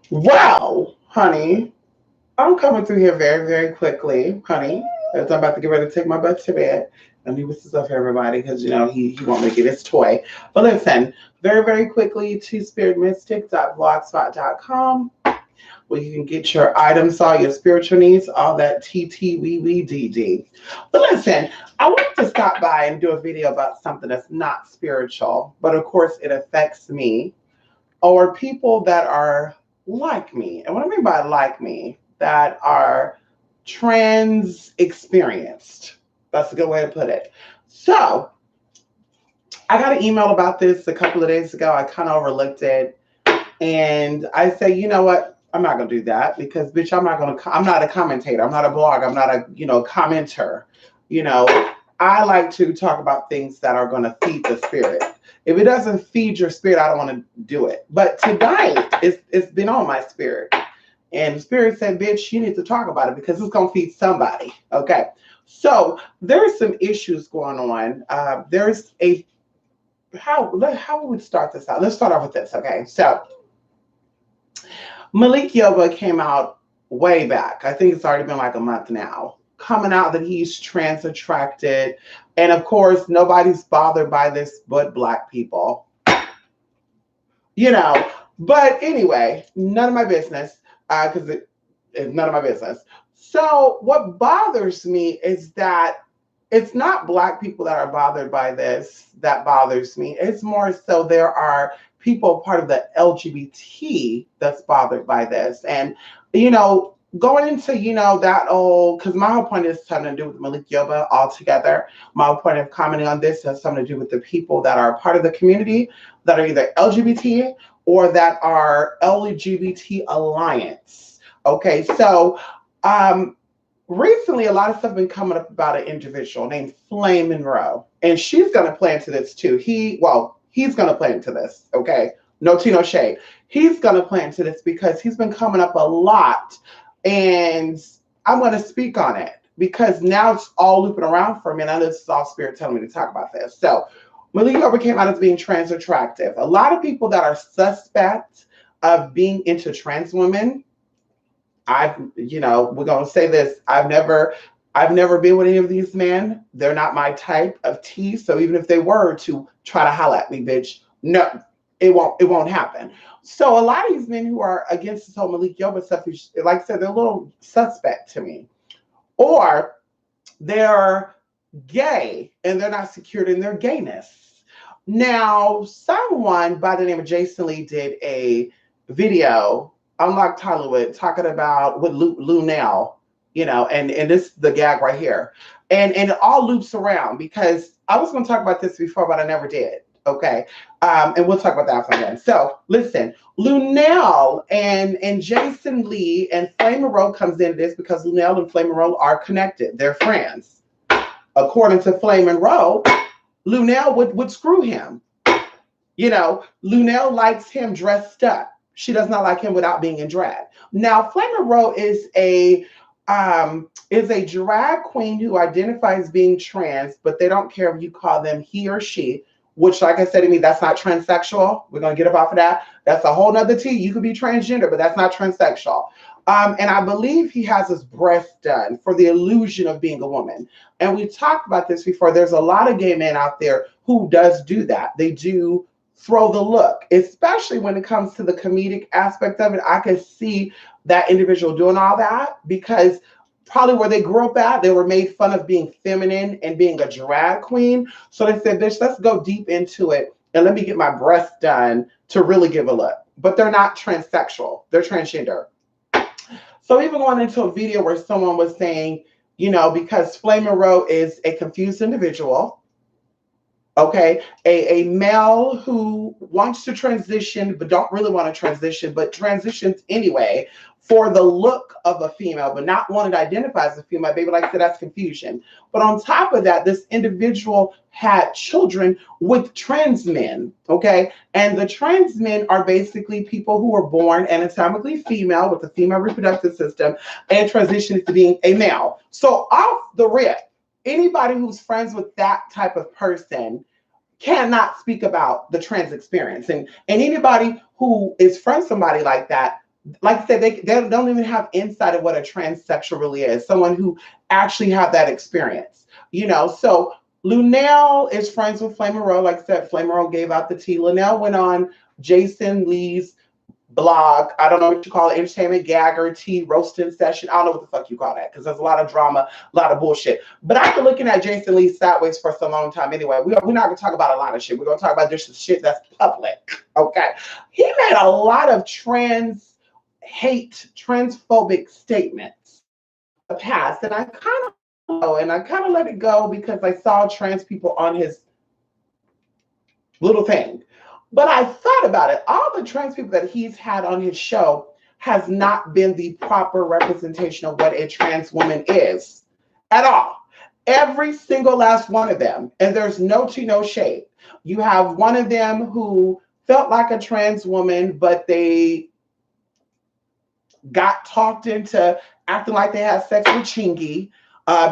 Wow, honey, I'm coming through here very, very quickly, honey, as I'm about to get ready to take my butt to bed. And he was stuff for everybody because, he won't make it his toy. But listen, very, very quickly to spiritmystic.blogspot.com where you can get your items, all your spiritual needs, all that TT wee wee DD. But listen, I wanted to stop by and do a video about something that's not spiritual, but of course it affects me or people that are like me. And what I mean by like me, that are trans experienced. That's a good way to put it. So I got an email about this a couple of days ago. I kind of overlooked it. And I say, you know what? I'm not gonna do that because bitch, I'm not a commentator. I'm not a blog. I'm not a, commenter. You know, I like to talk about things that are gonna feed the spirit. If it doesn't feed your spirit, I don't want to do it. But tonight, it's been on my spirit. And the spirit said, bitch, you need to talk about it because it's gonna feed somebody. Okay. So there's some issues going on. There's a how would we start this out? Let's start off with this. Okay. So Malik Yoba came out way back. I think it's already been like a month now. Coming out that he's trans attracted. And of course, nobody's bothered by this but Black people. You know, but anyway, none of my business because it's none of my business. So, what bothers me is that it's not Black people that are bothered by this that bothers me. It's more so there are people part of the LGBT that's bothered by this. And, going into, that old, because my whole point is something to do with Malik Yoba altogether. My whole point of commenting on this has something to do with the people that are part of the community that are either LGBT or that are LGBT Alliance. Okay, so um, recently a lot of stuff been coming up about an individual named Flame Monroe, and she's going to play into this too. He's going to play into this. Okay, no tea, no shade. He's going to play into this because he's been coming up a lot, and I'm going to speak on it because now it's all looping around for me. And I know this is all spirit telling me to talk about this. So Malik Yoba came out as being trans attractive. A lot of people that are suspect of being into trans women, we're gonna say this. I've never been with any of these men. They're not my type of tea. So even if they were to try to holler at me, bitch, no, it won't happen. So a lot of these men who are against this whole Malik Yoba stuff, like I said, they're a little suspect to me. Or they're gay and they're not secured in their gayness. Now, someone by the name of Jason Lee did a video, Unlocked Hollywood, talking about with Lunel, and this is the gag right here. And it all loops around because I was going to talk about this before, but I never did. Okay. And we'll talk about that after then. So listen, Lunel and Jason Lee and Flame Monroe comes into this because Lunel and Flame Monroe are connected. They're friends. According to Flame Monroe, Lunel would screw him. Lunel likes him dressed up. She does not like him without being in drag. Now, Flame Monroe is a drag queen who identifies being trans, but they don't care if you call them he or she, which, like I said to me, that's not transsexual. We're going to get up off of that. That's a whole nother tea. You could be transgender, but that's not transsexual. And I believe he has his breast done for the illusion of being a woman. And we talked about this before. There's a lot of gay men out there who does do that. They do throw the look, especially when it comes to the comedic aspect of it. I could see that individual doing all that because probably where they grew up at, they were made fun of being feminine and being a drag queen. So they said, bitch, let's go deep into it and let me get my breasts done to really give a look. But they're not transsexual. They're transgender. So even going into a video where someone was saying, because Flame Monroe is a confused individual, okay, a male who wants to transition but don't really want to transition, but transitions anyway for the look of a female, but not wanting to identify as a female. Baby, like I said, that's confusion. But on top of that, this individual had children with trans men, okay? And the trans men are basically people who are born anatomically female with a female reproductive system and transition to being a male. So off the rip, anybody who's friends with that type of person cannot speak about the trans experience. And anybody who is friends somebody like that, like I said, they don't even have insight of what a transsexual really is. Someone who actually had that experience, you know. So Luenell is friends with Flame Monroe. Like I said, Flame Monroe gave out the tea. Luenell went on Jason Lee's blog. I don't know what you call it, entertainment gagger, tea roasting session. I don't know what the fuck you call that because there's a lot of drama, a lot of bullshit. But I've been looking at Jason Lee sideways for so long time anyway. We're not gonna talk about a lot of shit. We're gonna talk about just the shit that's public. Okay. He made a lot of trans hate, transphobic statements in the past. And I kind of let it go because I saw trans people on his little thing. But I thought about it. All the trans people that he's had on his show has not been the proper representation of what a trans woman is at all. Every single last one of them. And there's no tea, no shade. You have one of them who felt like a trans woman, but they got talked into acting like they had sex with Chingy.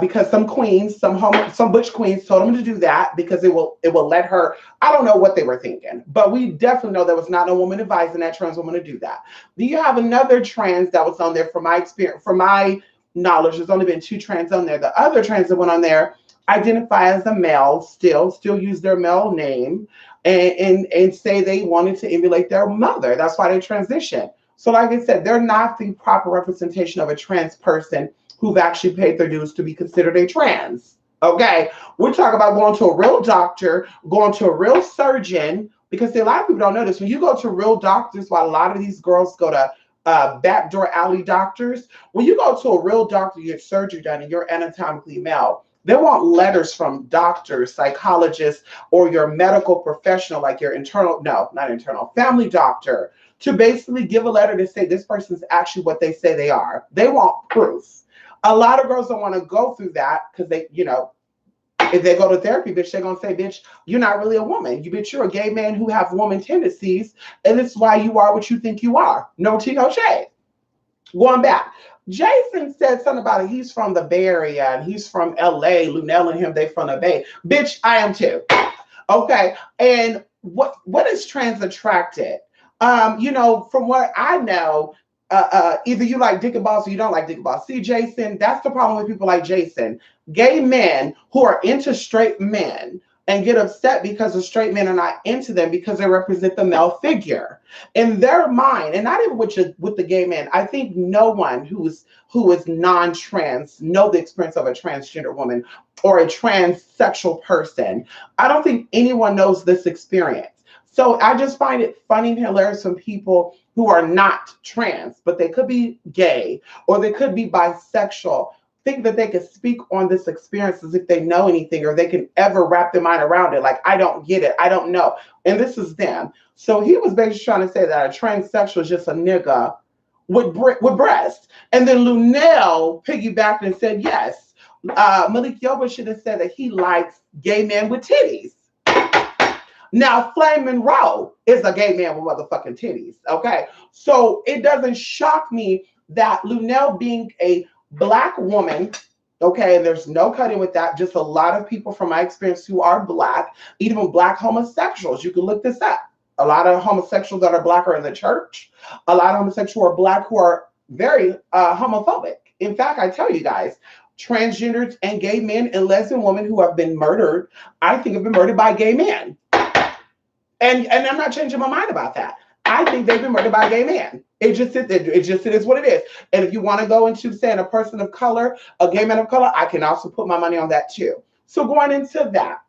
Because some queens, some butch queens told them to do that because it will let her. I don't know what they were thinking, but we definitely know there was not a woman advising that trans woman to do that. Then you have another trans that was on there. From my experience, from my knowledge, there's only been 2 trans on there. The other trans that went on there identify as a male, still use their male name, and say they wanted to emulate their mother. That's why they transition. So, like I said, they're not the proper representation of a trans person who've actually paid their dues to be considered a trans. Okay, we're talking about going to a real doctor, going to a real surgeon, because see, a lot of people don't know this. When you go to real doctors, while a lot of these girls go to backdoor alley doctors, when you go to a real doctor, you get surgery done, and you're anatomically male, they want letters from doctors, psychologists, or your medical professional, like your family doctor, to basically give a letter to say this person's actually what they say they are. They want proof. A lot of girls don't want to go through that because they, if they go to therapy, bitch, they're gonna say, bitch, you're not really a woman. You're a gay man who have woman tendencies, and this is why you are what you think you are. No tea, no shade. Going back, Jason said something about it. He's from the Bay Area and he's from LA. Luenell and him, they from the Bay. Bitch, I am too. Okay, and what is trans attracted? From what I know, either you like dick and balls or you don't like dick and balls. See, Jason, that's the problem with people like Jason. Gay men who are into straight men and get upset because the straight men are not into them because they represent the male figure in their mind, and not even with the gay men. I think no one who is non-trans know the experience of a transgender woman or a transsexual person. I don't think anyone knows this experience. So I just find it funny and hilarious when people who are not trans, but they could be gay or they could be bisexual, think that they could speak on this experience as if they know anything or they can ever wrap their mind around it. Like, I don't get it. I don't know. And this is them. So he was basically trying to say that a transsexual is just a nigga with breasts. And then Luenell piggybacked and said, yes, Malik Yoba should have said that he likes gay men with titties. Now, Flame Monroe is a gay man with motherfucking titties, okay? So it doesn't shock me that Luenell, being a Black woman, okay, and there's no cutting with that, just a lot of people from my experience who are Black, even Black homosexuals, you can look this up. A lot of homosexuals that are Black are in the church. A lot of homosexuals who are Black who are very homophobic. In fact, I tell you guys, transgenders and gay men and lesbian women who have been murdered, I think have been murdered by gay men. And I'm not changing my mind about that. I think they've been murdered by a gay man. It just is what it is. And if you want to go into saying a person of color, a gay man of color, I can also put my money on that too. So going into that,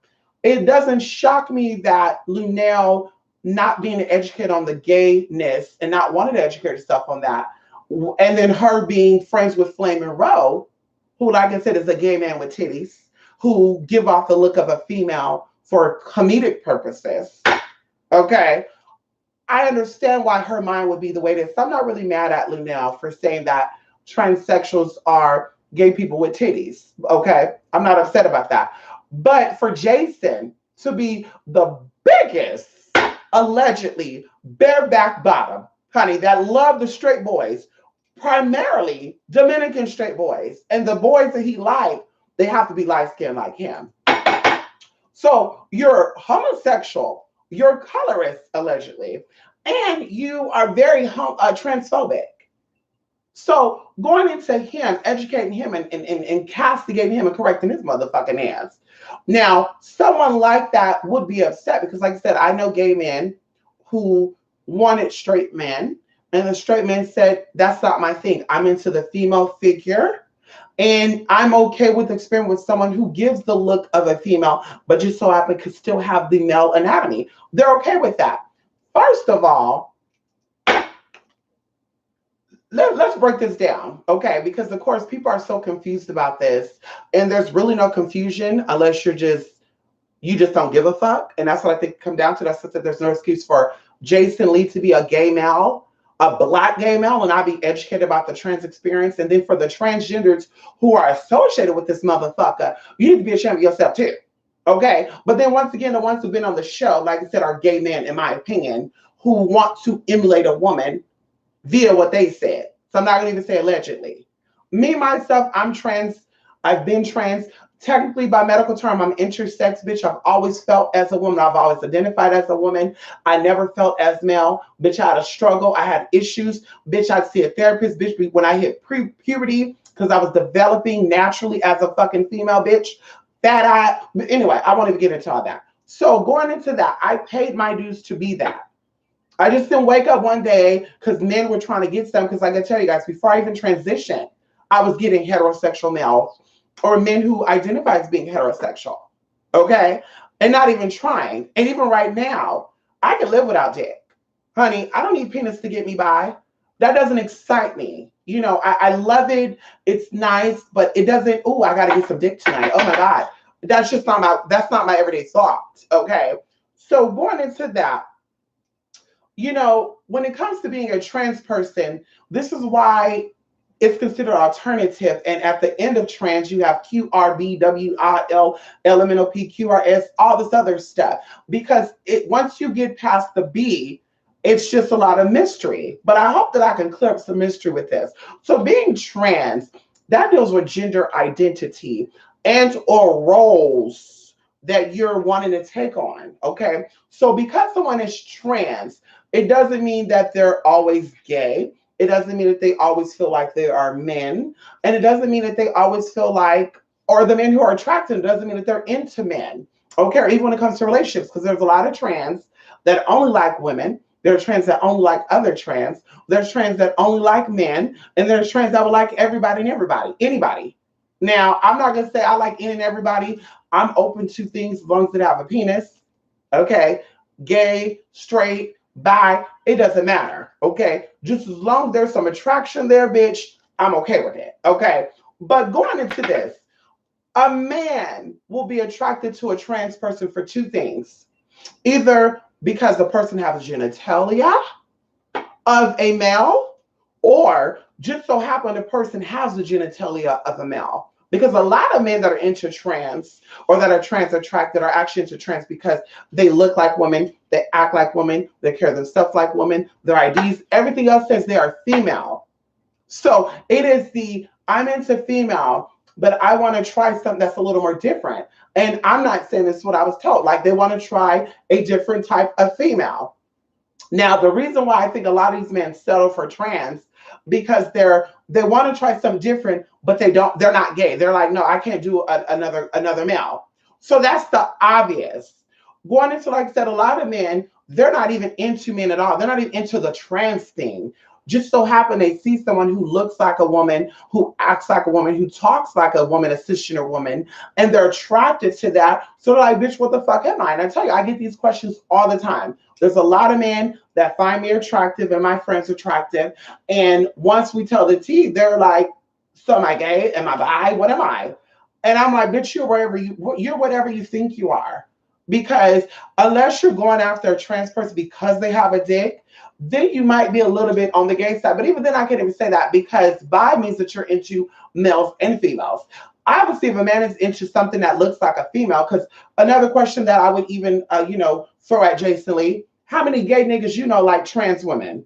it doesn't shock me that Luenell not being educated on the gayness and not wanting to educate herself on that, and then her being friends with Flame Monroe, who, like I said, is a gay man with titties, who give off the look of a female for comedic purposes. Okay, I understand why her mind would be the way it is. So I'm not really mad at Luenell for saying that transsexuals are gay people with titties. Okay, I'm not upset about that. But for Jason to be the biggest, allegedly bareback bottom, honey, that love the straight boys, primarily Dominican straight boys, and the boys that he liked, they have to be light skinned like him. So you're homosexual, you're colorist, allegedly, and you are very transphobic. So going into him, educating him, and castigating him and correcting his motherfucking ass. Now, someone like that would be upset because, like I said, I know gay men who wanted straight men, and the straight men said, "That's not my thing. I'm into the female figure." And I'm okay with experience with someone who gives the look of a female, but just so happen could still have the male anatomy. They're okay with that. First of all, let's break this down, okay? Because of course people are so confused about this, and there's really no confusion unless you just don't give a fuck, and that's what I think come down to. That's that there's no excuse for Jason Lee to be a gay male, a black gay male, and I be educated about the trans experience, and then for the transgenders who are associated with this motherfucker, you need to be ashamed of yourself too. Okay, but then once again, the ones who've been on the show, like I said, are gay men, in my opinion, who want to emulate a woman via what they said. So I'm not going to even say allegedly. Me, myself, I'm trans. I've been trans. Technically, by medical term, I'm intersex, bitch. I've always felt as a woman. I've always identified as a woman. I never felt as male. Bitch, I had a struggle. I had issues. Bitch, I'd see a therapist, bitch, when I hit puberty because I was developing naturally as a fucking female, bitch. That anyway, I won't even get into all that. So going into that, I paid my dues to be that. I just didn't wake up one day because men were trying to get some. Because like I tell you guys, before I even transitioned, I was getting heterosexual males or men who identify as being heterosexual. Okay. And not even trying. And even right now, I can live without dick. Honey, I don't need penis to get me by. That doesn't excite me. You know, I love it. It's nice, but it doesn't, oh, I gotta get some dick tonight. Oh my God. That's not my everyday thought. Okay. So going into that, you know, when it comes to being a trans person, this is why it's considered alternative. And at the end of trans, you have QRBWIL, LMNOP, QRS, all this other stuff. Because once you get past the B, it's just a lot of mystery. But I hope that I can clear up some mystery with this. So being trans, that deals with gender identity and or roles that you're wanting to take on. Okay. So because someone is trans, it doesn't mean that they're always gay. It doesn't mean that they always feel like they are men. And it doesn't mean that they always feel like, or the men who are attracted, it doesn't mean that they're into men. Okay, or even when it comes to relationships, because there's a lot of trans that only like women. There are trans that only like other trans. There's trans that only like men. And there's trans that will like everybody and anybody. Now, I'm not going to say I like any and everybody. I'm open to things as long as they have a penis. Okay, gay, straight, bi, it doesn't matter. Okay, just as long as there's some attraction there, bitch, I'm okay with it. Okay, but going into this, a man will be attracted to a trans person for two things: either because the person has genitalia of a male, or just so happen the person has the genitalia of a male. Because a lot of men that are into trans or that are trans attracted are actually into trans because they look like women, they act like women, they carry themselves like women, their IDs, everything else says they are female. So it is I'm into female, but I want to try something that's a little more different. And I'm not saying this is what I was told. Like they want to try a different type of female. Now, the reason why I think a lot of these men settle for trans because they want to try something different, but they're not gay. They're like, no, I can't do another male. So that's the obvious. Going into, like I said, a lot of men, they're not even into men at all. They're not even into the trans thing. Just so happen they see someone who looks like a woman, who acts like a woman, who talks like a woman, a cisgender woman, and they're attracted to that. So they're like, bitch, what the fuck am I? And I tell you, I get these questions all the time. There's a lot of men that find me attractive and my friends attractive. And once we tell the tea, they're like, so am I gay? Am I bi? What am I? And I'm like, bitch, you're whatever you think you are. Because unless you're going after a trans person because they have a dick, then you might be a little bit on the gay side. But even then, I can't even say that because bi means that you're into males and females. Obviously, if a man is into something that looks like a female, because another question that I would even, throw at Jason Lee, how many gay niggas you know like trans women?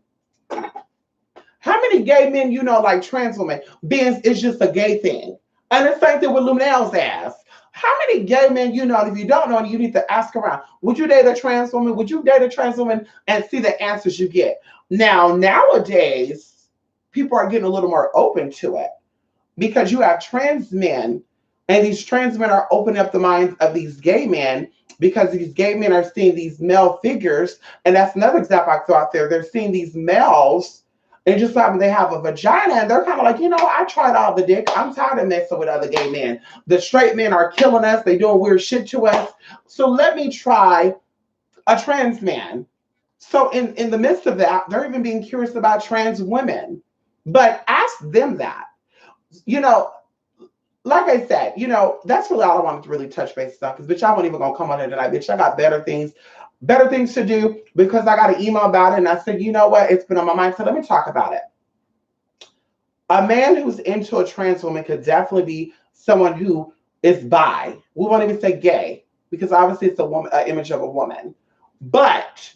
How many gay men you know like trans women? Being it's just a gay thing. And the same thing with Luminel's ass. How many gay men you know? And if you don't know, you need to ask around. Would you date a trans woman? Would you date a trans woman and see the answers you get? Now, nowadays, people are getting a little more open to it because you have trans men, and these trans men are opening up the minds of these gay men because these gay men are seeing these male figures. And that's another example I throw out there. They're seeing these males and just happen they have a vagina, and they're kind of like, I tried all the dick. I'm tired of messing with other gay men. The straight men are killing us. They doing weird shit to us. So let me try a trans man. So in the midst of that, they're even being curious about trans women. But ask them that. You know, like I said, that's really all I wanted to really touch base on. Because bitch, I wasn't even gonna come on here tonight, bitch. I got better things to do because I got an email about it, and I said, you know what? It's been on my mind, so let me talk about it. A man who's into a trans woman could definitely be someone who is bi. We won't even say gay because obviously it's a woman, an image of a woman. But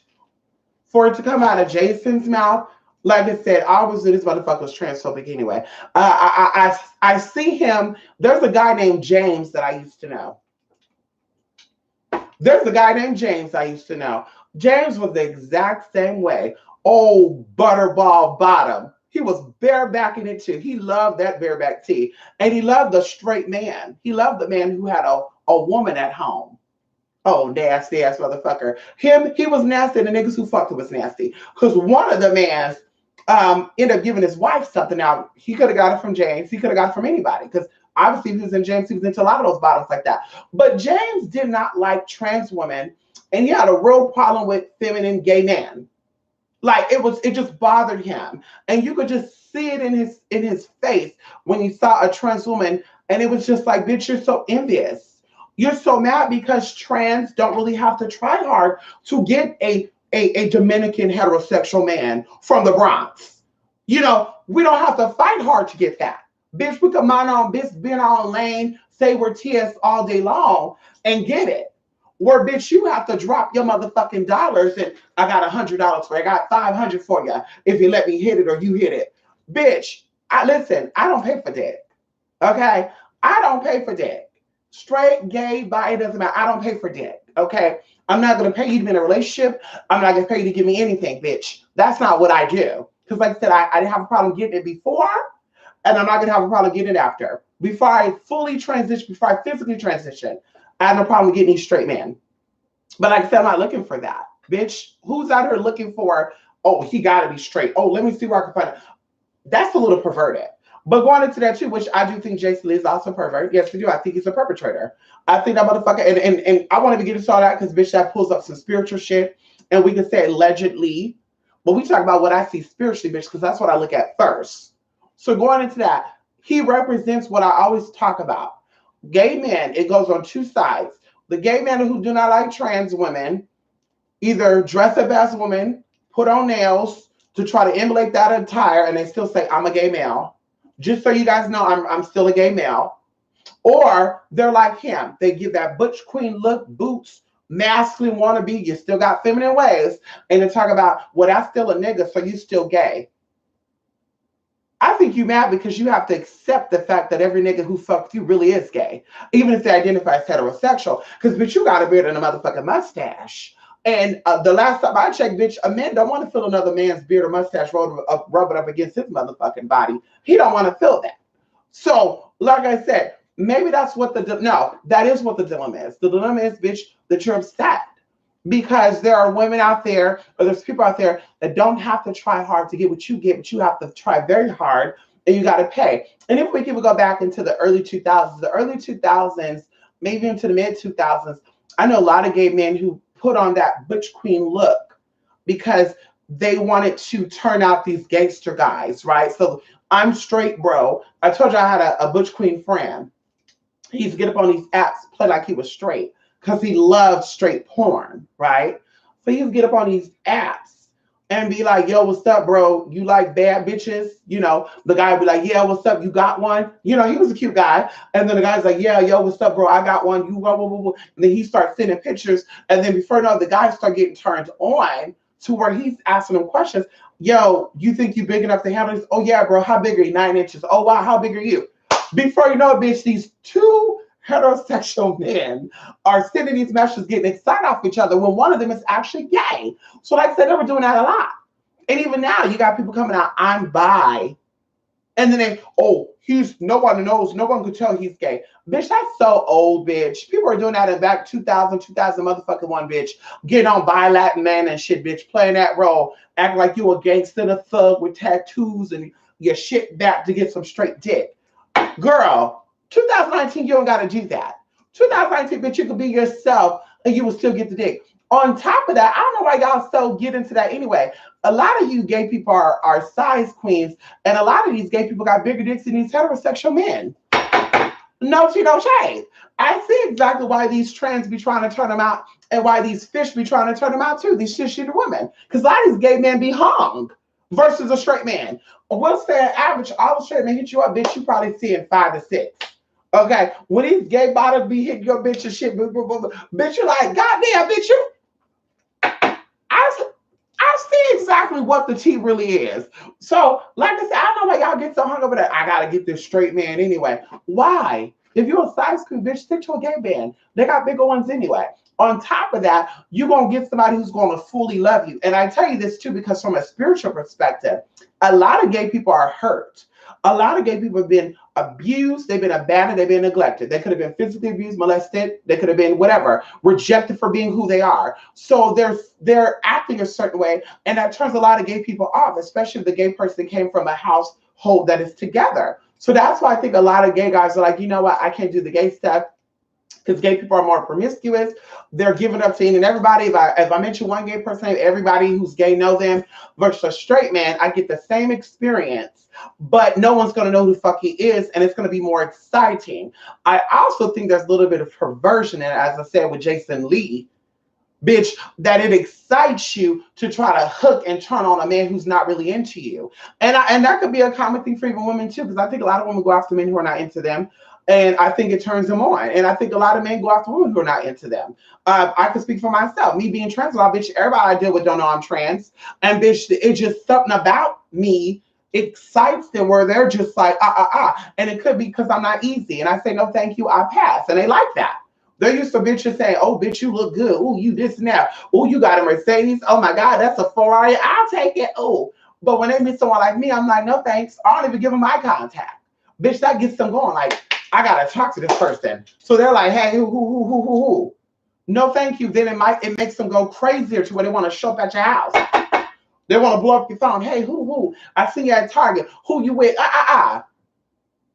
for it to come out of Jason's mouth, like I said, I always knew this motherfucker was transphobic anyway. I see him. There's a guy named James that I used to know. James was the exact same way. Oh, butterball bottom. He was barebacking it too. He loved that bareback tee. And he loved the straight man. He loved the man who had a woman at home. Oh, nasty ass motherfucker. He was nasty, and the niggas who fucked him was nasty. Because one of the mans ended up giving his wife something. Now, he could have got it from James. He could have got it from anybody. Because obviously, if he was in James, he was into a lot of those bottoms like that. But James did not like trans women, and he had a real problem with feminine gay men. Like it just bothered him, and you could just see it in his face when he saw a trans woman, and it was just like, bitch, you're so envious. You're so mad because trans don't really have to try hard to get a Dominican heterosexual man from the Bronx. We don't have to fight hard to get that. Bitch, we can mind our own business, be in our own lane, say we're TS all day long and get it. Where, bitch, you have to drop your motherfucking dollars and I got $100 for it. I got $500 for you if you let me hit it or you hit it. Bitch, I don't pay for dick. Okay? I don't pay for dick. Straight, gay, bi, it doesn't matter. I don't pay for dick. Okay? I'm not going to pay you to be in a relationship. I'm not going to pay you to give me anything, bitch. That's not what I do. Because like I said, I didn't have a problem getting it before, and I'm not going to have a problem getting it after. Before I fully transition, before I physically transition, I have no problem getting these straight men. But like I said, I'm not looking for that. Bitch, who's out here looking for, oh, he got to be straight. Oh, let me see where I can find it. That's a little perverted. But going into that too, which I do think Jason Lee is also a pervert. Yes, we do. I think he's a perpetrator. I think that motherfucker, and I want to get into all that because, bitch, that pulls up some spiritual shit. And we can say allegedly, but we talk about what I see spiritually, bitch, because that's what I look at first. So going into that, he represents what I always talk about. Gay men, it goes on two sides. The gay men who do not like trans women either dress up as women, put on nails to try to emulate that attire, and they still say, I'm a gay male. Just so you guys know, I'm still a gay male. Or they're like him. They give that butch queen look, boots, masculine wannabe, you still got feminine ways, and they talk about, well, that's still a nigga, so you still gay. I think you mad because you have to accept the fact that every nigga who fucked you really is gay, even if they identify as heterosexual. Because, bitch, you got a beard and a motherfucking mustache. And the last time I checked, bitch, a man don't want to feel another man's beard or mustache rubbing up against his motherfucking body. He don't want to feel that. So, like I said, maybe that's what that is what the dilemma is. The dilemma is, bitch, that you're upset. Because there are women out there, or there's people out there that don't have to try hard to get what you get, but you have to try very hard and you got to pay. And if we can go back into the early 2000s, maybe into the mid 2000s, I know a lot of gay men who put on that butch queen look because they wanted to turn out these gangster guys, right? So I'm straight, bro. I told you I had a butch queen friend. He used to get up on these apps, play like he was straight, because he loved straight porn, right? So he would get up on these apps and be like, yo, what's up, bro? You like bad bitches? The guy would be like, yeah, what's up? You got one? He was a cute guy. And then the guy's like, yeah, yo, what's up, bro? I got one. You, blah, blah, blah, blah. And then he starts sending pictures. And then before you know, the guys start getting turned on to where he's asking them questions. Yo, you think you big enough to handle this? Oh, yeah, bro. How big are you? 9 inches. Oh, wow. How big are you? Before you know it, bitch, these two heterosexual men are sending these messages, getting excited off each other when one of them is actually gay. So like I said, they were doing that a lot. And even now, you got people coming out, I'm bi. And then they, oh, he's, no one knows, no one could tell he's gay. Bitch, that's so old, bitch. People are doing that in back 2000 motherfucking one, bitch. Getting on bi Latin man and shit, bitch. Playing that role. Acting like you a gangster and a thug with tattoos and your shit back to get some straight dick. Girl, 2019, you don't got to do that. 2019, bitch, you could be yourself and you will still get the dick. On top of that, I don't know why y'all so get into that anyway. A lot of you gay people are size queens, and a lot of these gay people got bigger dicks than these heterosexual men. No tea, no shade. I see exactly why these trans be trying to turn them out and why these fish be trying to turn them out too, these shit women. Because a lot of these gay men be hung versus a straight man. We'll say an average, all the straight men hit you up, bitch, you probably seeing 5 to 6. Okay, when these gay bottoms be hitting your bitch and shit, bitch, you're like, goddamn, bitch, you. I see exactly what the tea really is. So, like I said, I don't know why y'all get so hung up with that. I gotta get this straight man anyway. Why? If you're a size queen, bitch, stick to a gay man. They got bigger ones anyway. On top of that, you're gonna get somebody who's gonna fully love you. And I tell you this too, because from a spiritual perspective, a lot of gay people are hurt. A lot of gay people have been abused, they've been abandoned, they've been neglected. They could have been physically abused, molested, they could have been whatever, rejected for being who they are. So they're acting a certain way, and that turns a lot of gay people off, especially if the gay person came from a household that is together. So that's why I think a lot of gay guys are like, you know what, I can't do the gay stuff. Because gay people are more promiscuous. They're giving up to any and everybody. If I mention one gay person, everybody who's gay know them. Versus a straight man, I get the same experience, but no one's going to know who the fuck he is, and it's going to be more exciting. I also think there's a little bit of perversion, and as I said with Jason Lee, bitch, that it excites you to try to hook and turn on a man who's not really into you. And that could be a common thing for even women too, because I think a lot of women go after men who are not into them. And I think it turns them on. And I think a lot of men go after women who are not into them. I can speak for myself. Me being trans, a lot of bitch, everybody I deal with don't know I'm trans. And bitch, it's just something about me excites them where they're just like, And it could be because I'm not easy. And I say, no, thank you, I pass. And they like that. They're used to bitches saying, oh, bitch, you look good. Oh, you this and that. Oh, you got a Mercedes. Oh, my God, that's a Ferrari. I'll take it. Oh. But when they meet someone like me, I'm like, no, thanks. I don't even give them my contact. Bitch, that gets them going. Like, I gotta talk to this person. So they're like, hey, who? No, thank you. Then it makes them go crazier to where they want to show up at your house. They want to blow up your phone. Hey, who? I see you at Target. Who you with?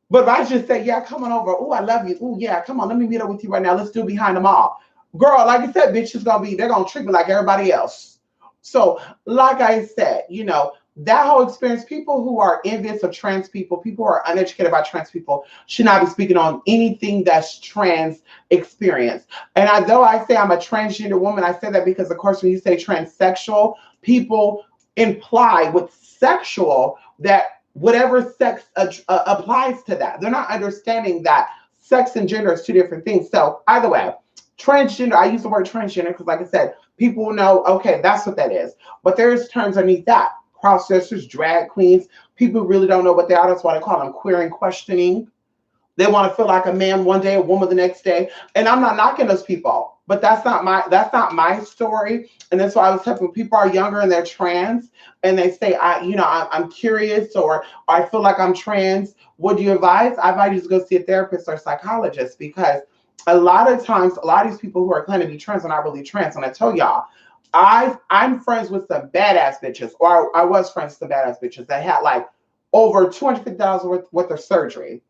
But if I just say, yeah, come on over. Oh, I love you. Oh, yeah, come on. Let me meet up with you right now. Let's do behind the mall. Girl, like I said, bitch, they're gonna treat me like everybody else. So, like I said, you know, that whole experience, people who are envious of trans people, people who are uneducated about trans people, should not be speaking on anything that's trans experience. And though I say I'm a transgender woman, I say that because, of course, when you say transsexual, people imply with sexual that whatever sex applies to that. They're not understanding that sex and gender is two different things. So either way, transgender, I use the word transgender because, like I said, people know, okay, that's what that is. But there's terms underneath that. Cross-dressers, drag queens, people really don't know what they are. That's why they call them queer and questioning. They want to feel like a man one day, a woman the next day. And I'm not knocking those people, but that's not my story. And that's why I was telling people are younger and they're trans and they say, I'm curious or I feel like I'm trans. What do you advise? I advise you to go see a therapist or a psychologist, because a lot of times, a lot of these people who are claiming to be trans are not really trans. And I tell y'all, I'm friends with some badass bitches, or I was friends with some badass bitches that had like over $250,000 worth of surgery.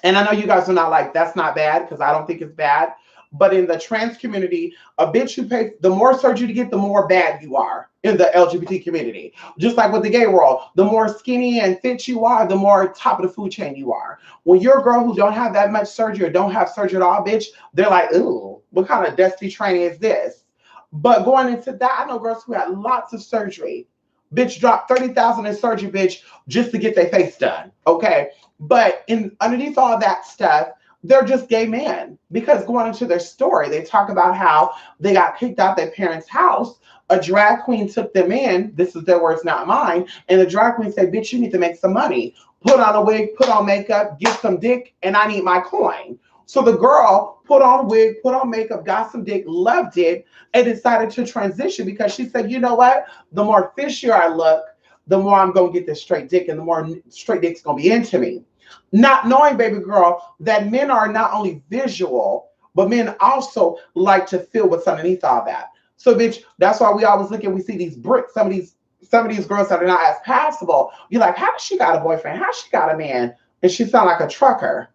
And I know you guys are not like, that's not bad, because I don't think it's bad. But in the trans community, a bitch who pays, the more surgery you get, the more bad you are in the LGBT community. Just like with the gay world, the more skinny and fit you are, the more top of the food chain you are. When you're a girl who don't have that much surgery or don't have surgery at all, bitch, they're like, ooh, what kind of dusty training is this? But going into that, I know girls who had lots of surgery. Bitch dropped $30,000 in surgery, bitch, just to get their face done. Okay. But underneath all that stuff, they're just gay men, because going into their story, they talk about how they got kicked out their parents' house. A drag queen took them in. This is their words, not mine. And the drag queen said, bitch, you need to make some money. Put on a wig, put on makeup, get some dick, and I need my coin. So the girl put on a wig, put on makeup, got some dick, loved it, and decided to transition because she said, you know what? The more fishier I look, the more I'm gonna get this straight dick, and the more straight dick's gonna be into me. Not knowing, baby girl, that men are not only visual, but men also like to feel what's underneath all that. So, bitch, that's why we always look at we see these bricks, some of these girls that are not as passable. You're like, how does she got a boyfriend? How she got a man? And she sound like a trucker.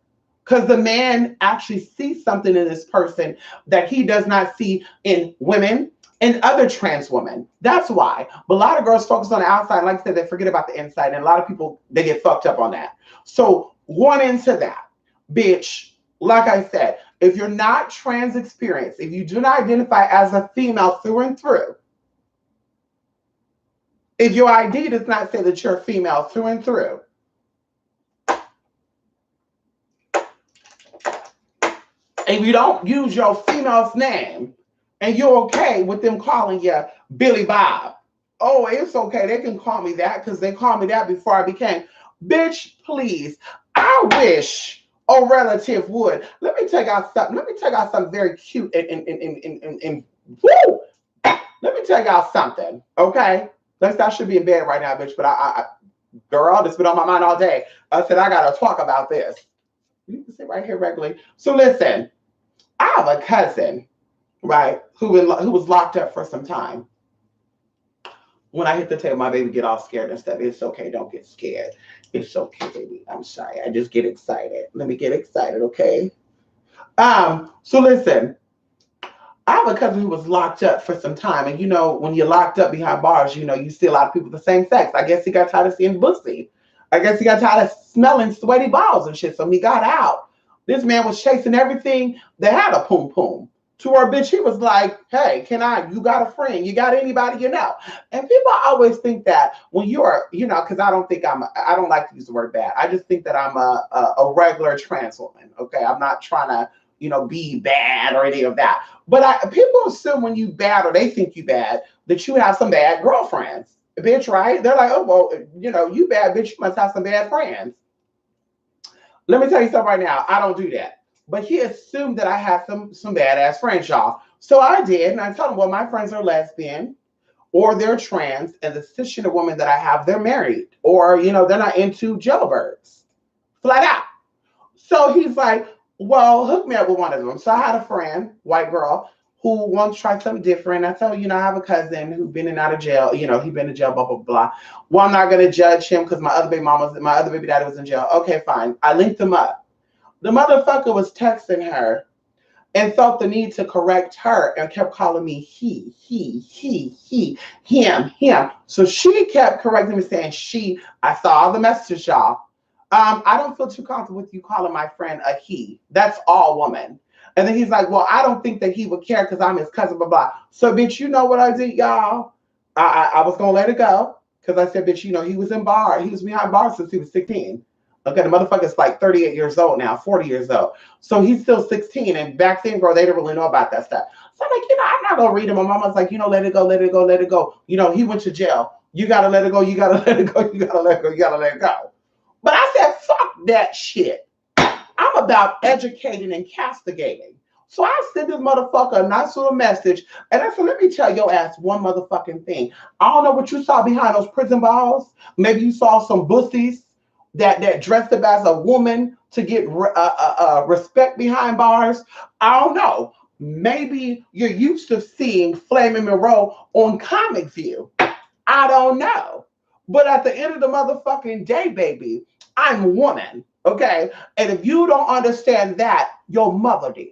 Because the man actually sees something in this person that he does not see in women and other trans women. That's why. But a lot of girls focus on the outside. Like I said, they forget about the inside. And a lot of people, they get fucked up on that. So going into that, bitch, like I said, if you're not trans experienced, if you do not identify as a female through and through, if your ID does not say that you're a female through and through, if you don't use your female's name and you're okay with them calling you Billy Bob, oh, it's okay. They can call me that because they called me that before I became. Bitch, please. I wish a relative would. Let me tell y'all something. Let me tell y'all something very cute and woo! Let me tell y'all something, okay? I should be in bed right now, bitch, but girl, this been on my mind all day. I said, I gotta talk about this. You can sit right here regularly. So listen, I have a cousin, right, who was locked up for some time. When I hit the table, my baby get all scared and stuff. It's okay, don't get scared. It's okay, baby. I'm sorry. I just get excited. Let me get excited, okay? So listen, I have a cousin who was locked up for some time. And you know, when you're locked up behind bars, you know, you see a lot of people of the same sex. I guess he got tired of seeing pussy. I guess he got tired of smelling sweaty balls and shit. So he got out. This man was chasing everything that had a poom poom. To her bitch, he was like, hey, you got a friend? You got anybody you know? And people always think that when you're, you know, because I don't like to use the word bad. I just think that I'm a regular trans woman. Okay. I'm not trying to, you know, be bad or any of that. But people assume when you bad or they think you bad, that you have some bad girlfriends. Bitch, right? They're like, oh, well, you know, you bad, bitch, you must have some bad friends. Let me tell you something right now. I don't do that. But he assumed that I had some badass friends, y'all. So I did, and I told him, well, my friends are lesbian or they're trans, and the cisgender women that I have, they're married, or, you know, they're not into jailbirds. Flat out. So he's like, well, hook me up with one of them. So I had a friend, white girl, who wants to try something different. I told you know, I have a cousin who's been in and out of jail. You know, he's been in jail, blah, blah, blah. Well, I'm not going to judge him because my other baby daddy was in jail. Okay, fine. I linked them up. The motherfucker was texting her and felt the need to correct her and kept calling me he, him. So she kept correcting me, saying she. I saw all the messages, y'all. I don't feel too comfortable with you calling my friend a he. That's all woman. And then he's like, well, I don't think that he would care because I'm his cousin, blah, blah. So, bitch, you know what I did, y'all? I was going to let it go because I said, bitch, you know, he was behind bars since he was 16. Okay, the motherfucker's like 38 years old now, 40 years old. So he's still 16. And back then, girl, they didn't really know about that stuff. So I'm like, you know, I'm not going to read him. My mama's like, you know, let it go, let it go, let it go. You know, he went to jail. You got to let it go. You got to let it go. You got to let it go. You got to let it go. But I said, fuck that shit. I'm about educating and castigating. So I sent this motherfucker a nice little message. And I said, let me tell your ass one motherfucking thing. I don't know what you saw behind those prison balls. Maybe you saw some bussies that dressed up as a woman to get respect behind bars. I don't know. Maybe you're used to seeing Flaming Monroe on Comic View. I don't know. But at the end of the motherfucking day, baby, I'm a woman, okay? And if you don't understand that, your mother did.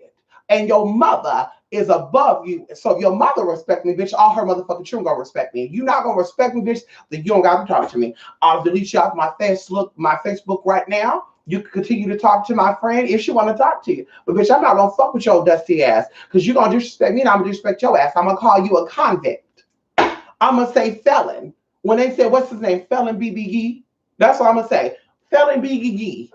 And your mother is above you. So if your mother respect me, bitch, all her motherfucking children gonna respect me. If you're not gonna respect me, bitch, then you don't gotta talk to me. I'll delete you off my Facebook right now. You can continue to talk to my friend if she want to talk to you. But bitch, I'm not gonna fuck with your dusty ass because you're gonna disrespect me and I'm gonna disrespect your ass. I'm gonna call you a convict. I'm gonna say felon. When they say, what's his name? Felon BBG. That's what I'm gonna say. Felon BBG.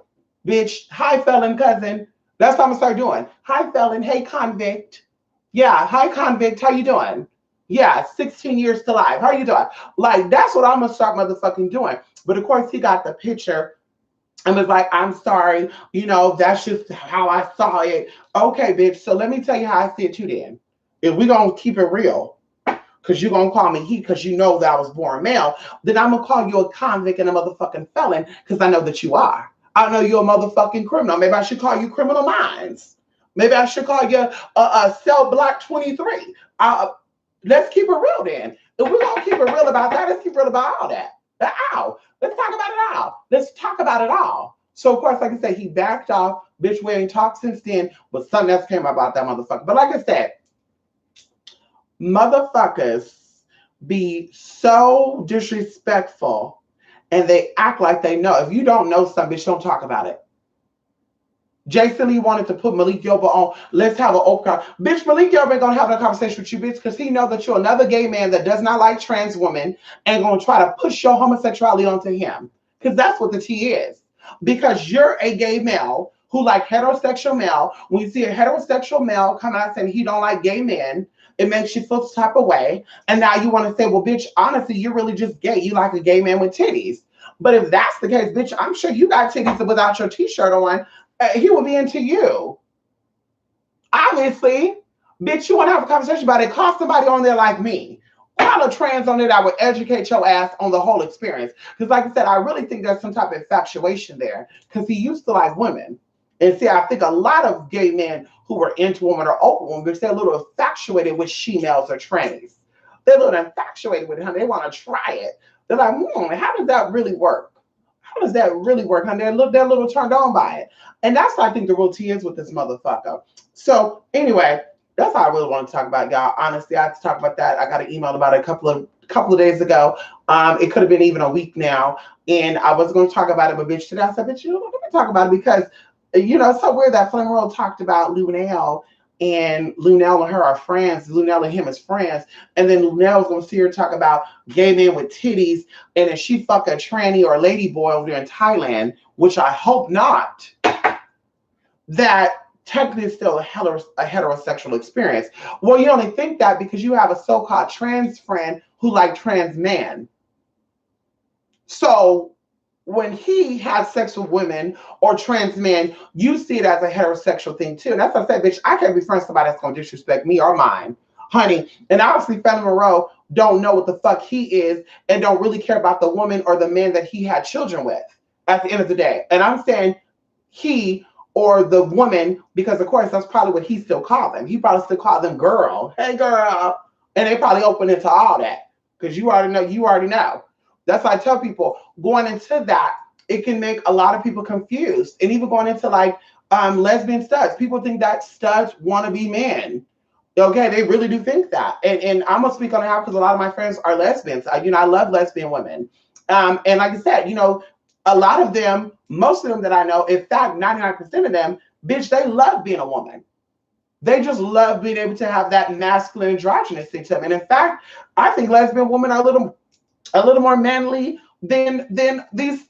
Bitch, hi felon cousin. That's what I'm gonna start doing. Hi felon, hey convict. Yeah, hi convict, how you doing? Yeah, 16 years to life. How you doing? Like, that's what I'm gonna start motherfucking doing. But of course, he got the picture and was like, I'm sorry, you know, that's just how I saw it. Okay, bitch. So let me tell you how I see it too then. If we gonna keep it real, because you're gonna call me he because you know that I was born male, then I'm gonna call you a convict and a motherfucking felon because I know that you are. I know you're a motherfucking criminal. Maybe I should call you criminal minds. Maybe I should call you cell block 23. Let's keep it real then. If we're gonna keep it real about that, let's keep it real about all that. Ow. Let's talk about it all. Let's talk about it all. So of course, like I said, he backed off. Bitch, we ain't talked since then, but something else came about that motherfucker. But like I said, motherfuckers be so disrespectful and they act like they know. If you don't know something, bitch, don't talk about it. Jason Lee wanted to put Malik Yoba on. Let's have an open bitch. Malik Yoba ain't gonna have a conversation with you, bitch, because he know that you're another gay man that does not like trans women and gonna try to push your homosexuality onto him. Because that's what the tea is. Because you're a gay male who like heterosexual male. When you see a heterosexual male come out saying he don't like gay men, it makes you feel some type of way. And now you want to say, well, bitch, honestly, you're really just gay. You like a gay man with titties. But if that's the case, bitch, I'm sure you got titties without your t-shirt on. He will be into you. Obviously, bitch, you want to have a conversation about it. Call somebody on there like me. Call a trans on there that would educate your ass on the whole experience. Because like I said, I really think there's some type of infatuation there. Because he used to like women. And see, I think a lot of gay men who were into women or open women, because they're a little infatuated with she-males or trannies. They're a little infatuated with it, honey. They want to try it. They're like, how does that really work? How does that really work, honey? They're a little turned on by it. And that's what I think the real tea is with this motherfucker. So anyway, that's all I really want to talk about, y'all. Honestly, I have to talk about that. I got an email about it a couple of days ago. It could have been even a week now. And I was going to talk about it, but bitch, today I said, bitch, you don't want to talk about it because, you know, it's so weird that Flame World talked about Lunel and Lunel and her are friends. Lunel and him is friends. And then Lunel was going to see her talk about gay men with titties. And if she fuck a tranny or a lady boy over there in Thailand, which I hope not, that technically is still a heterosexual experience. Well, you only think that because you have a so-called trans friend who like trans men. So when he has sex with women or trans men, you see it as a heterosexual thing too. And that's what I said, bitch, I can't be friends with somebody that's going to disrespect me or mine, honey. And obviously, Fallon Monroe don't know what the fuck he is and don't really care about the woman or the man that he had children with at the end of the day. And I'm saying he or the woman, because of course, that's probably what he still called them. He probably still called them girl. Hey, girl. And they probably open into all that because you already know. That's why I tell people going into that, it can make a lot of people confused. And even going into like lesbian studs, people think that studs want to be men. Okay, they really do think that. And I'm gonna speak on it because a lot of my friends are lesbians. I love lesbian women. And like I said, a lot of them, most of them that I know, in fact, 99% of them, bitch, they love being a woman. They just love being able to have that masculine androgynous thing to them. And in fact, I think lesbian women are a little more manly than these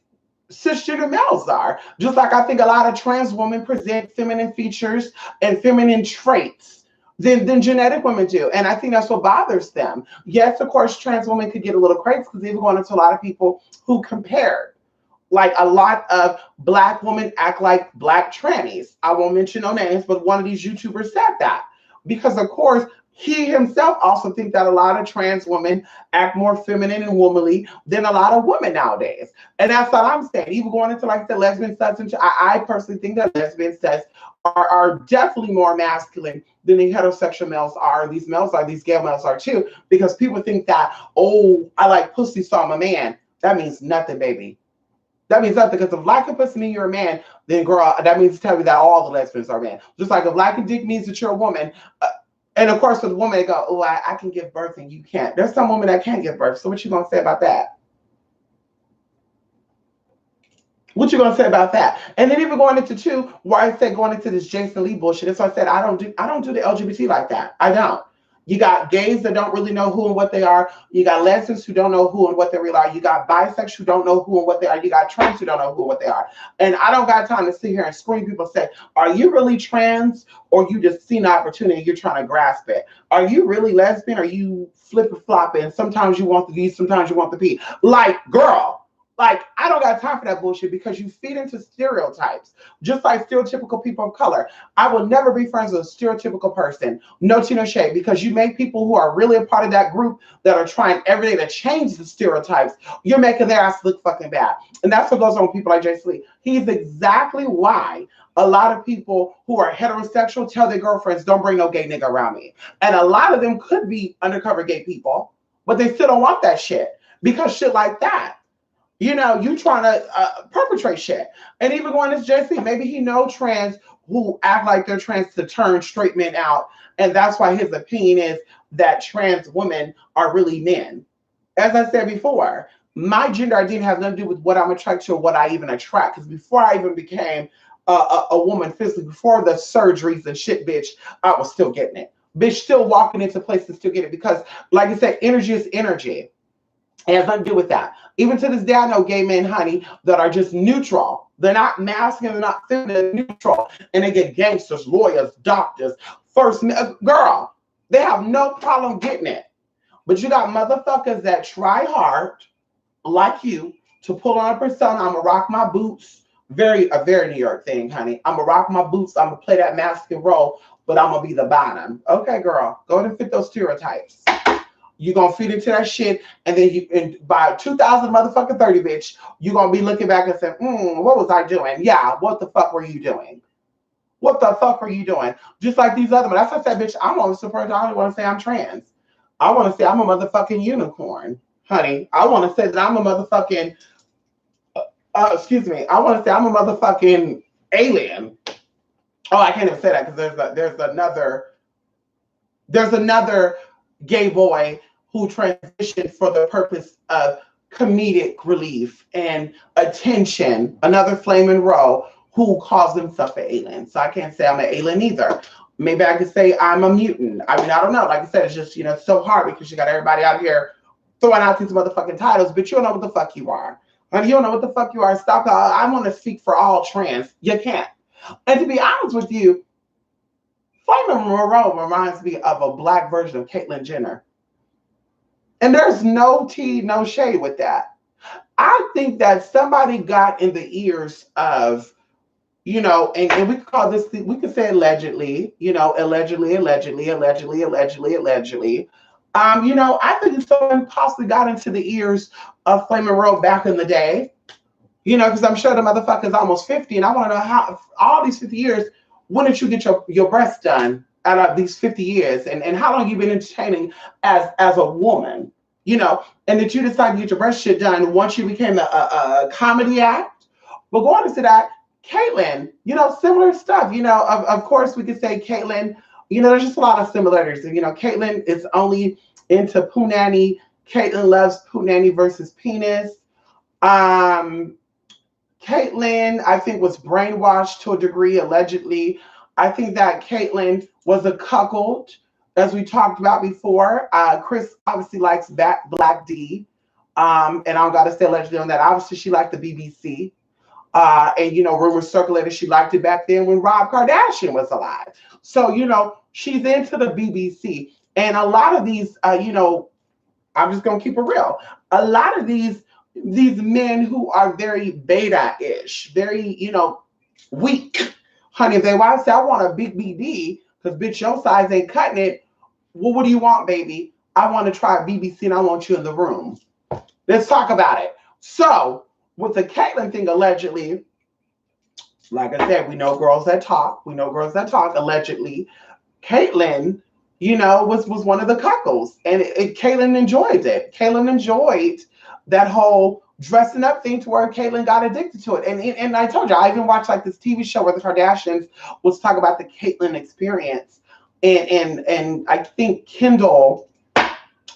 cisgender males are. Just like I think a lot of trans women present feminine features and feminine traits than genetic women do. And I think that's what bothers them. Yes, of course, trans women could get a little crazy because even going into a lot of people who compared. Like a lot of Black women act like Black trannies. I won't mention no names, but one of these YouTubers said that. Because of course, he himself also thinks that a lot of trans women act more feminine and womanly than a lot of women nowadays. And that's all I'm saying. Even going into like the lesbian studs, I personally think that lesbian studs are definitely more masculine than the heterosexual males are. These gay males are too. Because people think that, oh, I like pussy, so I'm a man. That means nothing, baby. That means nothing, because if liking pussy means you're a man, then girl, that means to tell me that all the lesbians are men. Just like if liking dick means that you're a woman, and of course, with women, they go, oh, I can give birth and you can't. There's some women that can't give birth. So what you gonna say about that? What you gonna say about that? And then even going into too, where I said going into this Jason Lee bullshit. That's why I said I don't do the LGBT like that. I don't. You got gays that don't really know who and what they are. You got lesbians who don't know who and what they really are. You got bisexuals who don't know who and what they are. You got trans who don't know who and what they are. And I don't got time to sit here and scream. People say, are you really trans, or you just seen an opportunity and you're trying to grasp it? Are you really lesbian? Are you flip-flopping? Sometimes you want the D, sometimes you want the P. Like, girl, Like, I don't got time for that bullshit because you feed into stereotypes, just like stereotypical people of color. I will never be friends with a stereotypical person. No tea, no shade, because you make people who are really a part of that group that are trying every day to change the stereotypes. You're making their ass look fucking bad. And that's what goes on with people like Jason Lee. He's exactly why a lot of people who are heterosexual tell their girlfriends, don't bring no gay nigga around me. And a lot of them could be undercover gay people, but they still don't want that shit because shit like that. You know, you trying to perpetrate shit. And even going to JC, maybe he know trans who act like they're trans to turn straight men out. And that's why his opinion is that trans women are really men. As I said before, my gender identity has nothing to do with what I'm attracted to or what I even attract. Because before I even became a woman physically, before the surgeries and shit, bitch, I was still getting it. Bitch, still walking into places, still get it. Because, like I said, energy is energy. It has nothing to do with that. Even to this day, I know gay men, honey, that are just neutral. They're not masculine, they're not feminine, neutral. And they get gangsters, lawyers, doctors, girl. They have no problem getting it. But you got motherfuckers that try hard, like you, to pull on a persona. I'm gonna rock my boots. A very New York thing, honey. I'm gonna rock my boots. I'm gonna play that masculine role, but I'm gonna be the bottom. Okay, girl, go ahead and fit those stereotypes. You're going to feed into that shit. And then by 2000 motherfucking 30, bitch, you're going to be looking back and saying, what was I doing? Yeah, what the fuck were you doing? What the fuck were you doing? Just like these other ones. That's what I said, bitch, I'm on the support. I don't want to say I'm trans. I want to say I'm a motherfucking unicorn, honey. I want to say that I'm a motherfucking, I want to say I'm a motherfucking alien. Oh, I can't even say that because there's another gay boy who transitioned for the purpose of comedic relief and attention. Another Flamin' Roe who calls himself an alien. So I can't say I'm an alien either. Maybe I could say I'm a mutant. I mean, I don't know. Like I said, it's just, it's so hard because you got everybody out here throwing out these motherfucking titles, but you don't know what the fuck you are. And you don't know what the fuck you are. Stop. I want to speak for all trans. You can't. And to be honest with you, Flamin' Roe reminds me of a black version of Caitlyn Jenner. And there's no tea, no shade with that. I think that somebody got in the ears of, and we could call this, we could say allegedly, allegedly. I think someone possibly got into the ears of Flamin' Roe back in the day, because I'm sure the motherfucker's almost 50, and I want to know how, all these 50 years, when did you get your breasts done out of these 50 years? And how long you been entertaining as a woman, and that you decided to get your breast shit done once you became a comedy act? But going into that, Caitlyn, similar stuff, of course we could say Caitlyn, there's just a lot of similarities. Caitlyn is only into punani. Caitlyn loves punani versus penis. Caitlyn, I think, was brainwashed to a degree, allegedly. I think that Caitlyn was a cuckold, as we talked about before. Chris obviously likes Black D. And I don't got to say allegedly on that. Obviously, she liked the BBC. And, rumors circulated she liked it back then when Rob Kardashian was alive. So, she's into the BBC. And a lot of these, I'm just going to keep it real. A lot of these men who are very beta-ish, very, weak. Honey, if they want to say, I want a big BD, because bitch, your size ain't cutting it. Well, what do you want, baby? I want to try BBC and I want you in the room. Let's talk about it. So, with the Caitlyn thing, allegedly, like I said, we know girls that talk. Allegedly. Caitlyn, was one of the cuckolds. And Caitlyn enjoyed it. Caitlyn enjoyed that whole dressing up thing to where Caitlyn got addicted to it. And I told you, I even watched like this TV show where the Kardashians was talk about the Caitlyn experience. And I think Kendall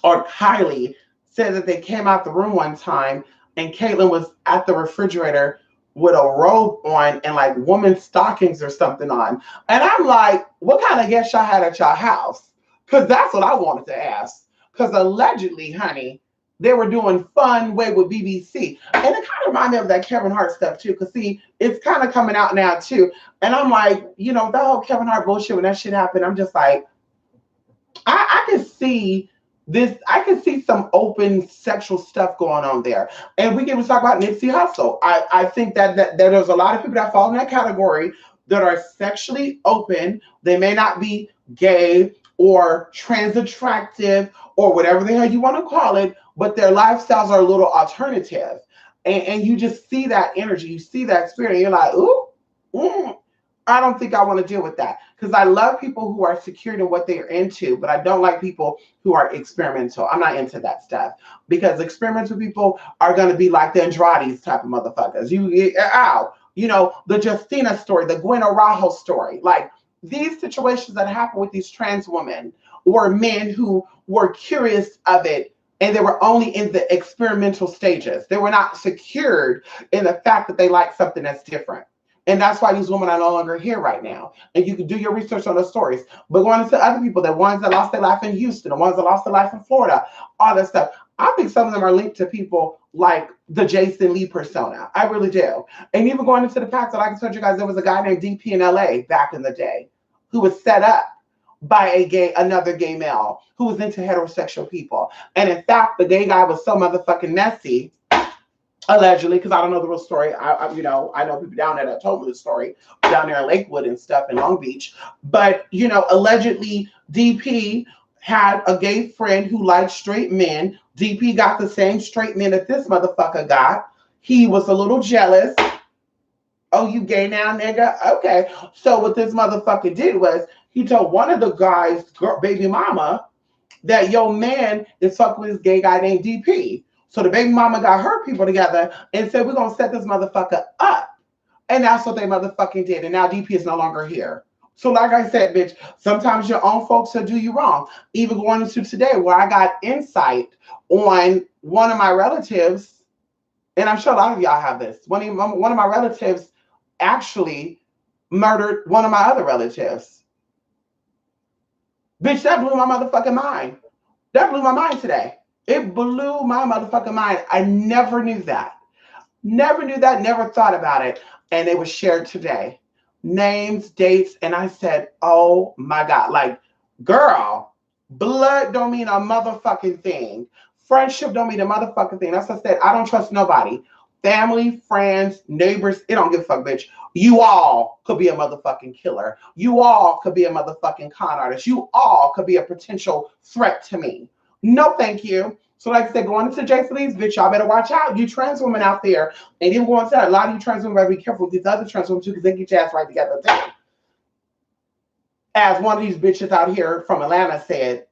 or Kylie said that they came out the room one time and Caitlyn was at the refrigerator with a robe on and like women's stockings or something on. And I'm like, what kind of guests y'all had at y'all house? Because that's what I wanted to ask. Because allegedly, honey, they were doing fun way with BBC. And it kind of reminded me of that Kevin Hart stuff too. Because see, it's kind of coming out now too. And I'm like, that whole Kevin Hart bullshit, when that shit happened, I'm just like, I could see This, I can see some open sexual stuff going on there. And we can even talk about Nipsey Hussle. I think that there's a lot of people that fall in that category that are sexually open. They may not be gay or trans attractive or whatever the hell you want to call it, but their lifestyles are a little alternative. And you just see that energy, you see that spirit, and you're like, ooh, mm, I don't think I want to deal with that. Because I love people who are secure in what they're into, but I don't like people who are experimental. I'm not into that stuff. Because experimental people are going to be like the Andrades type of motherfuckers. Ow. You know, the Justina story, the Gwen Araujo story. Like these situations that happen with these trans women or men who were curious of it and they were only in the experimental stages. They were not secured in the fact that they like something that's different. And that's why these women are no longer here right now. And you can do your research on those stories. But going into other people, the ones that lost their life in Houston, the ones that lost their life in Florida, all that stuff. I think some of them are linked to people like the Jason Lee persona. I really do. And even going into the fact that, like I told you guys, there was a guy named DP in LA back in the day who was set up by another gay male who was into heterosexual people. And in fact, the gay guy was so motherfucking messy, allegedly, because I don't know the real story. I know people down there that told me the story down there in Lakewood and stuff in Long Beach. But allegedly DP had a gay friend who liked straight men. DP got the same straight men that this motherfucker got. He was a little jealous. Oh, you gay now, nigga? Okay. So what this motherfucker did was he told one of the guys' baby mama that your man is fucking with this gay guy named DP. So the baby mama got her people together and said, we're going to set this motherfucker up. And that's what they motherfucking did. And now DP is no longer here. So like I said, bitch, sometimes your own folks will do you wrong. Even going into today where I got insight on one of my relatives, and I'm sure a lot of y'all have this. One of my relatives actually murdered one of my other relatives. Bitch, that blew my motherfucking mind. That blew my mind today. It blew my motherfucking mind. I never knew that. Never knew that, never thought about it. And it was shared today. Names, dates, and I said, oh my God. Like, girl, blood don't mean a motherfucking thing. Friendship don't mean a motherfucking thing. That's what I said. I don't trust nobody. Family, friends, neighbors, it don't give a fuck, bitch. You all could be a motherfucking killer. You all could be a motherfucking con artist. You all could be a potential threat to me. No, thank you. So like I said, going into Jason Lee's, bitch, y'all better watch out. You trans women out there. And even going to that, a lot of you trans women better be careful with these other trans women too, because they get your ass right together too. As one of these bitches out here from Atlanta said,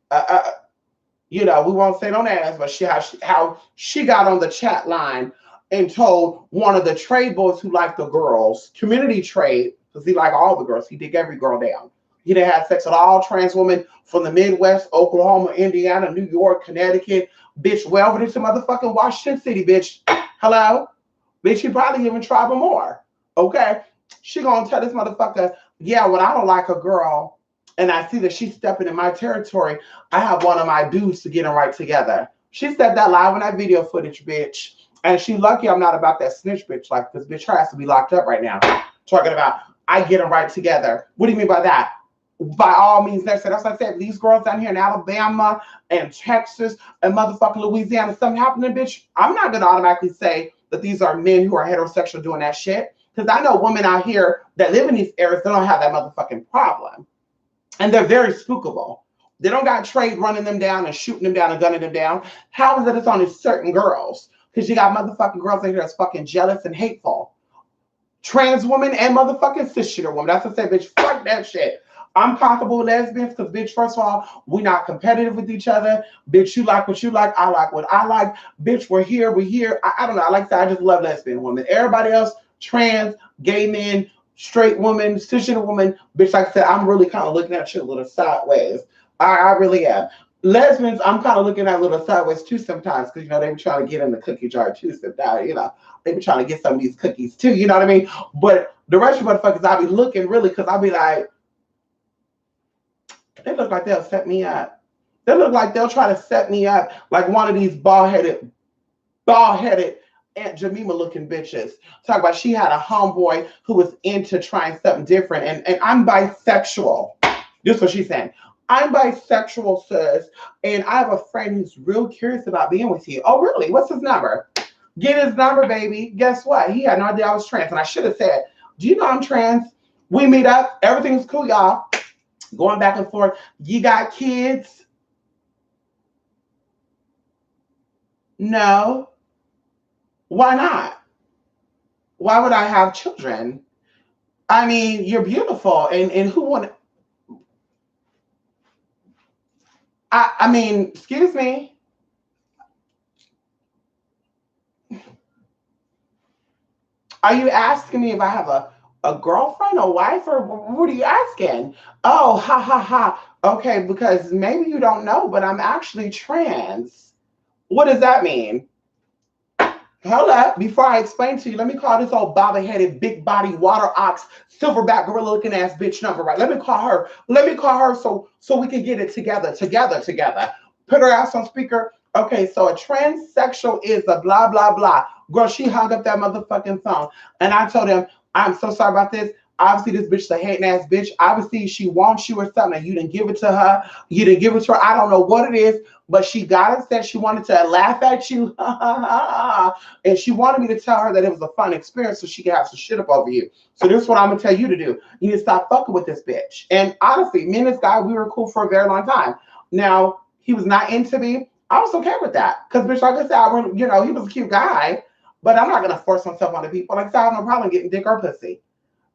we won't say no names, but how she got on the chat line and told one of the trade boys who liked the girls, community trade, because he liked all the girls. He dig every girl down. He done had sex with all trans women from the Midwest, Oklahoma, Indiana, New York, Connecticut, bitch, well over to motherfucking Washington City, bitch. Hello? Bitch, he probably even tribal more. Okay? She gonna tell this motherfucker, yeah, when I don't like a girl and I see that she's stepping in my territory, I have one of my dudes to get them right together. She said that live on that video footage, bitch. And she lucky I'm not about that snitch bitch, like this bitch, her has to be locked up right now. Talking about, I get them right together. What do you mean by that? By all means necessary. That's what I said. These girls down here in Alabama and Texas and motherfucking Louisiana, something happening, bitch. I'm not going to automatically say that these are men who are heterosexual doing that shit. Because I know women out here that live in these areas, they don't have that motherfucking problem. And they're very spookable. They don't got trade running them down and shooting them down and gunning them down. How is it it's only certain girls? Because you got motherfucking girls in here that's fucking jealous and hateful. Trans women and motherfucking cisgender women. That's what I said, bitch. Fuck that shit. I'm comfortable with lesbians because, bitch, first of all, we're not competitive with each other. Bitch, you like what you like. I like what I like. Bitch, we're here. I don't know. I just love lesbian women. Everybody else, trans, gay men, straight women, cisgender women, bitch, like I said, I'm really kind of looking at you a little sideways. I really am. Lesbians, I'm kind of looking at a little sideways too sometimes because, they be trying to get in the cookie jar too sometimes, They be trying to get some of these cookies too, you know what I mean? But the rest of you motherfuckers, I be looking really because I be like, they look like they'll set me up. They look like they'll try to set me up like one of these bald-headed Aunt Jemima looking bitches. Talk about she had a homeboy who was into trying something different. And I'm bisexual. This is what she's saying. I'm bisexual, sis, and I have a friend who's real curious about being with you. Oh, really? What's his number? Get his number, baby. Guess what? He had no idea I was trans, and I should have said, "Do you know I'm trans?" We meet up. Everything's cool, y'all. Going back and forth. You got kids? No. Why not? Why would I have children? I mean, you're beautiful, and who want? I mean, excuse me. Are you asking me if I have a girlfriend, a wife, or what are you asking? Oh, ha ha ha. Okay, because maybe you don't know, but I'm actually trans. What does that mean? Hold up. Before I explain to you, let me call this old bobby-headed, big body, water ox, silverback gorilla looking ass bitch number right. Let me call her. Let me call her so we can get it together. Put her ass on speaker. Okay, so a transsexual is a blah blah blah. Girl, she hung up that motherfucking phone. And I told him, I'm so sorry about this. Obviously, this bitch is a hating ass bitch. Obviously, she wants you or something. You didn't give it to her. You didn't give it to her. I don't know what it is, but she got it. Said she wanted to laugh at you. And she wanted me to tell her that it was a fun experience so she could have some shit up over you. So this is what I'm gonna tell you to do. You need to stop fucking with this bitch. And honestly, me and this guy, we were cool for a very long time. Now, he was not into me. I was okay with that. Because bitch, like I said, he was a cute guy, but I'm not gonna force myself on the people. Like I said, I have no problem getting dick or pussy.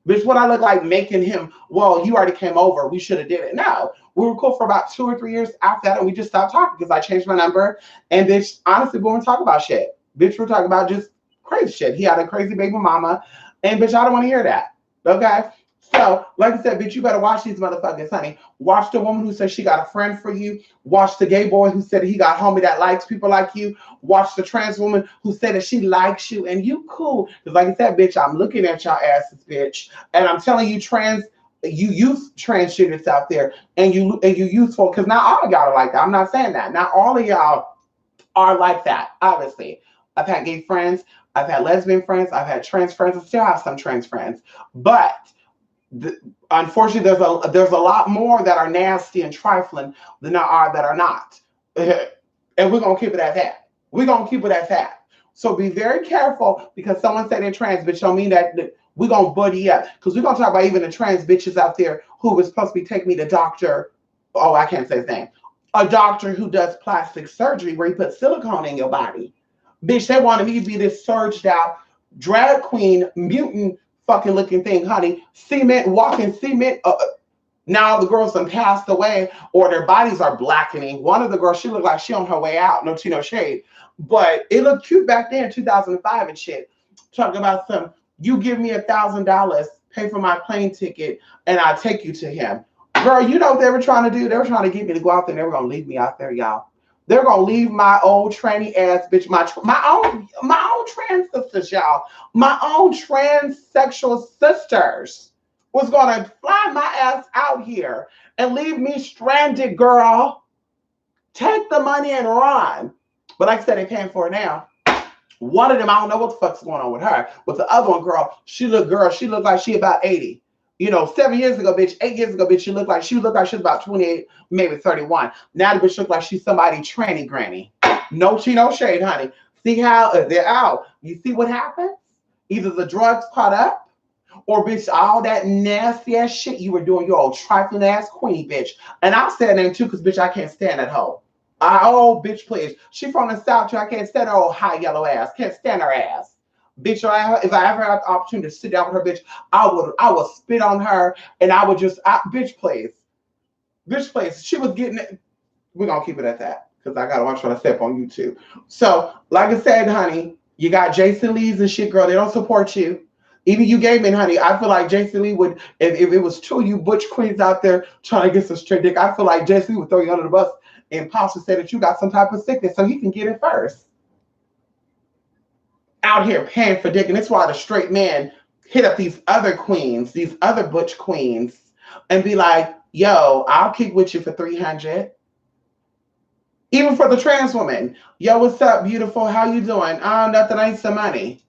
Bitch, what I look like making him, well, you already came over. We should have did it. No. We were cool for about 2 or 3 years after that, and we just stopped talking because I changed my number. And bitch, honestly, we won't talk about shit. Bitch, we're talking about just crazy shit. He had a crazy baby mama, and bitch, I don't want to hear that. Okay? So, like I said, bitch, you better watch these motherfuckers, honey. Watch the woman who says she got a friend for you. Watch the gay boy who said he got homie that likes people like you. Watch the trans woman who said that she likes you and you cool. Because like I said, bitch, I'm looking at y'all asses, bitch. And I'm telling you, you youth transgenders out there, and you youthful, because not all of y'all are like that. I'm not saying that. Not all of y'all are like that, obviously. I've had gay friends, I've had lesbian friends, I've had trans friends, I still have some trans friends. But unfortunately, there's a lot more that are nasty and trifling than there are that are not. And we're gonna keep it at that. We're gonna keep it at that. So be very careful, because someone said they're trans, bitch, don't mean that we're gonna buddy up. Because we're gonna talk about even the trans bitches out there who was supposed to be taking me to doctor. Oh, I can't say his name. A doctor who does plastic surgery where he puts silicone in your body. Bitch, they wanted me to be this surged out drag queen mutant fucking looking thing, honey. Cement, walking cement. Now the girls have passed away, or their bodies are blackening. One of the girls, she looked like she on her way out. No tea, no shade. But it looked cute back then, 2005 and shit. Talking about some, you give me $1,000, pay for my plane ticket, and I'll take you to him. Girl, you know what they were trying to do? They were trying to get me to go out there, and they were going to leave me out there, y'all. They're gonna leave my old tranny ass bitch, my own trans sisters, y'all, my own transsexual sisters was gonna fly my ass out here and leave me stranded, girl. Take the money and run. But like I said, they're paying for it now. One of them, I don't know what the fuck's going on with her. But the other one, she looked like she about 80. 7 years ago, bitch, 8 years ago, bitch, she looked like she was about 28, maybe 31. Now the bitch looked like she's somebody tranny granny. No tea, no shade, honey. See how they're out. You see what happens? Either the drugs caught up, or bitch, all that nasty ass shit you were doing, your old trifling ass queenie bitch. And I'll say her name too, because bitch, I can't stand that hoe. Oh, bitch, please. She from the South too. I can't stand her old high yellow ass. Can't stand her ass. Bitch, if I ever had the opportunity to sit down with her, bitch, I would spit on her, and I would just, bitch, please. Bitch, please. She was getting it. We're going to keep it at that, because I got to watch what I step on YouTube. So, like I said, honey, you got Jason Lee's and shit, girl. They don't support you. Even you gay men, honey, I feel like Jason Lee would, if it was two of you butch queens out there trying to get some straight dick, I feel like Jason Lee would throw you under the bus and possibly say that you got some type of sickness so he can get it first. Out here paying for dick, and that's why the straight men hit up these other queens, these other butch queens, and be like, yo, I'll kick with you for 300. Even for the trans woman, yo, what's up, beautiful? How you doing? Nothing, I need some money.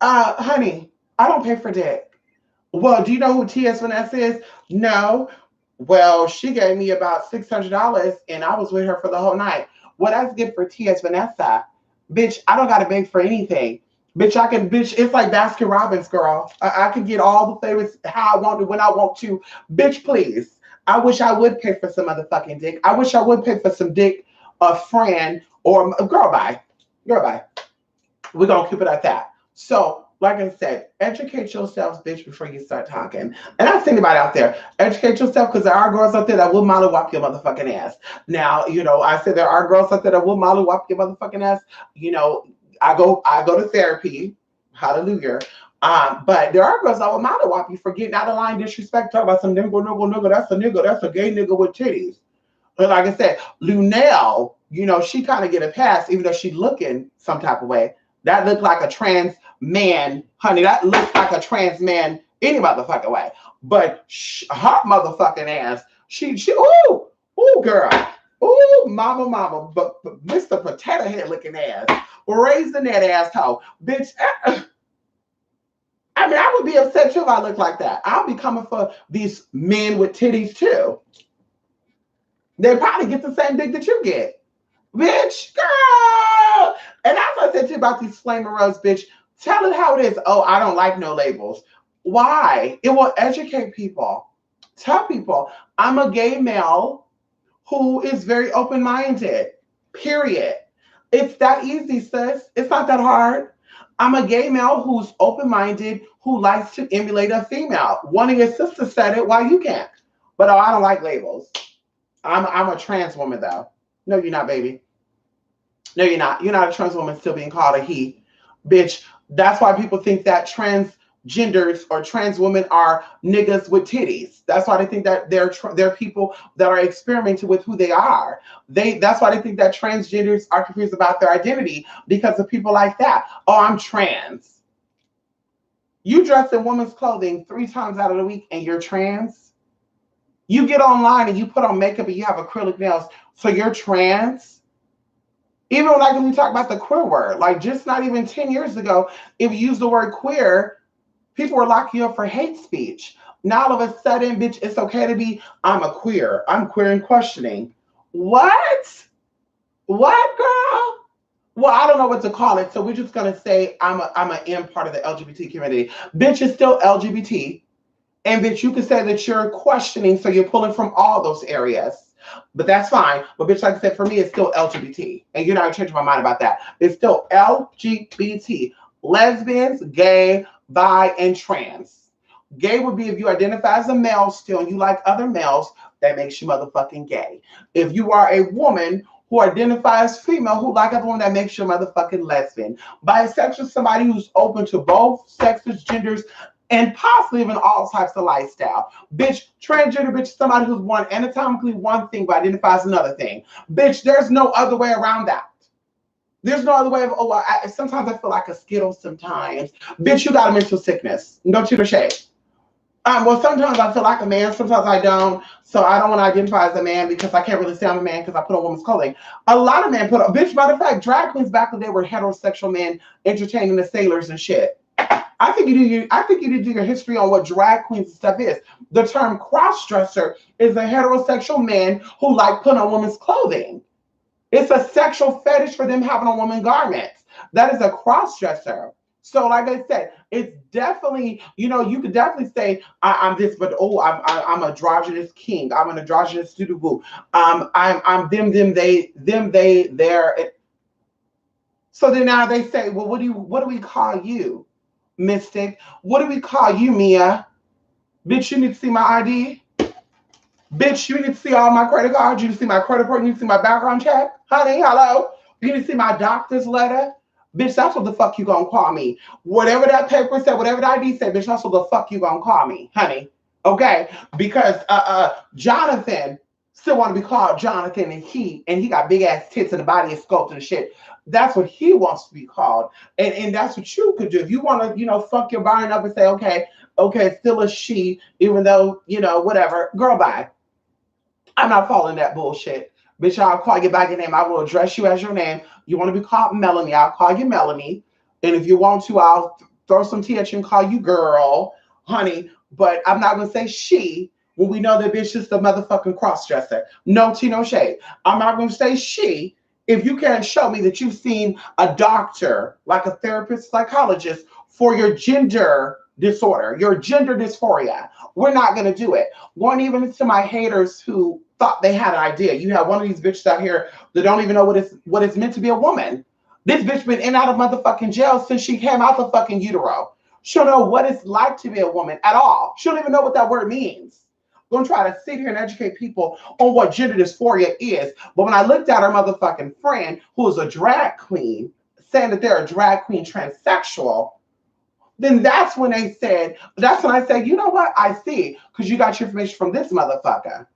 Honey, I don't pay for dick. Well, do you know who T.S. Vanessa is? No. Well, she gave me about $600 and I was with her for the whole night. Well, that's good for T.S. Vanessa. Bitch, I don't gotta beg for anything. Bitch, I can, bitch, it's like Baskin Robbins, girl. I can get all the flavors how I want to when I want to. Bitch, please. I wish I would pay for some motherfucking dick. I wish I would pay for some dick, a friend, or a girl, bye. Girl, bye. We're gonna keep it at that. So, like I said, educate yourselves, bitch, before you start talking. And I see anybody out there, educate yourself because there are girls out there that will mollywop your motherfucking ass. Now, I said there are girls out there that will mollywop your motherfucking ass. I go to therapy. Hallelujah. But there are girls that will mollywop you for getting out of line, disrespect, talk about some nigga, that's a gay nigga with titties. But like I said, Lunel, she kind of get a pass, even though she looking some type of way. That looked like a trans man, honey. That looks like a trans man any motherfucking way. But her motherfucking ass, ooh, girl. Ooh, mama, but Mr. Potato Head looking ass. Raising that asshole. Bitch, I mean, I would be upset too if I looked like that. I'll be coming for these men with titties too. They probably get the same dick that you get. Bitch, girl. And that's what I said to you about these flaming rose, bitch. Tell it how it is. Oh, I don't like no labels. Why? It will educate people. Tell people, I'm a gay male who is very open-minded. Period. It's that easy, sis. It's not that hard. I'm a gay male who's open-minded, who likes to emulate a female. One of your sisters said it, why you can't? But I don't like labels. I'm a trans woman though. No, you're not, baby. No, you're not. You're not a trans woman still being called a he. Bitch, that's why people think that transgenders or trans women are niggas with titties. That's why they think that they're people that are experimenting with who they are. That's why they think that transgenders are confused about their identity because of people like that. Oh, I'm trans. You dress in women's clothing 3 times out of the week and you're trans. You get online and you put on makeup and you have acrylic nails, so you're trans. Even like when we talk about the queer word, like just not even 10 years ago, if you use the word queer, people were locking you up for hate speech. Now all of a sudden, bitch, it's okay to be, I'm queer and questioning. What? What, girl? Well, I don't know what to call it, so we're just gonna say I'm an M part of the LGBT community. Bitch is still LGBT. And bitch, you can say that you're questioning, so you're pulling from all those areas. But that's fine. But bitch, like I said, for me, it's still LGBT. And you're not changing my mind about that. It's still LGBT. Lesbians, gay, bi, and trans. Gay would be if you identify as a male still and you like other males, that makes you motherfucking gay. If you are a woman who identifies female who like other women, that makes you motherfucking lesbian. Bisexual, somebody who's open to both sexes, genders, and possibly even all types of lifestyle. Bitch, transgender bitch, somebody who's one anatomically one thing but identifies another thing. Bitch, there's no other way around that. There's no other way of, sometimes I feel like a Skittle sometimes. Bitch, you got a mental sickness. Don't you the shade. Well, sometimes I feel like a man, sometimes I don't. So I don't want to identify as a man because I can't really say I'm a man because I put on women's clothing. A lot of men put on, bitch, matter of fact, drag queens back when they were heterosexual men entertaining the sailors and shit. I think you need to do your history on what drag queens and stuff is. The term cross-dresser is a heterosexual man who like putting on women's clothing. It's a sexual fetish for them having on women garments. That is a cross-dresser. So, like I said, it's definitely, you could definitely say I'm this, but I'm a androgynous king. I'm an androgynous student. I'm them, they, their. So then now they say, well, what do we call you? Mystic, what do we call you, Mia? Bitch, you need to see my ID. Bitch, you need to see all my credit cards. You need to see my credit report. You need to see my background check. Honey, hello. You need to see my doctor's letter. Bitch, that's what the fuck you gonna call me. Whatever that paper said, whatever the ID said, bitch, that's what the fuck you gonna call me, honey. Okay? Because Jonathan still want to be called Jonathan, and he got big ass tits and the body is sculpted and shit. That's what he wants to be called. And that's what you could do. If you want to, fuck your body up and say, okay, it's still a she, even though, whatever. Girl, bye. I'm not following that bullshit. Bitch, I'll call you by your name. I will address you as your name. You want to be called Melanie, I'll call you Melanie. And if you want to, I'll throw some tea at you and call you girl, honey. But I'm not going to say she when we know that bitch is the motherfucking cross-dresser? No tea, no shade. I'm not going to say she. If you can't show me that you've seen a doctor, like a therapist, psychologist, for your gender disorder, your gender dysphoria, we're not going to do it. Going even to my haters who thought they had an idea. You have one of these bitches out here that don't even know what it's meant to be a woman. This bitch been in and out of motherfucking jail since she came out the fucking utero. She don't know what it's like to be a woman at all. She don't even know what that word means. Gonna try to sit here and educate people on what gender dysphoria is. But when I looked at her motherfucking friend, who is a drag queen, saying that they're a drag queen transsexual, then that's when I said, you know what? I see, because you got your information from this motherfucker.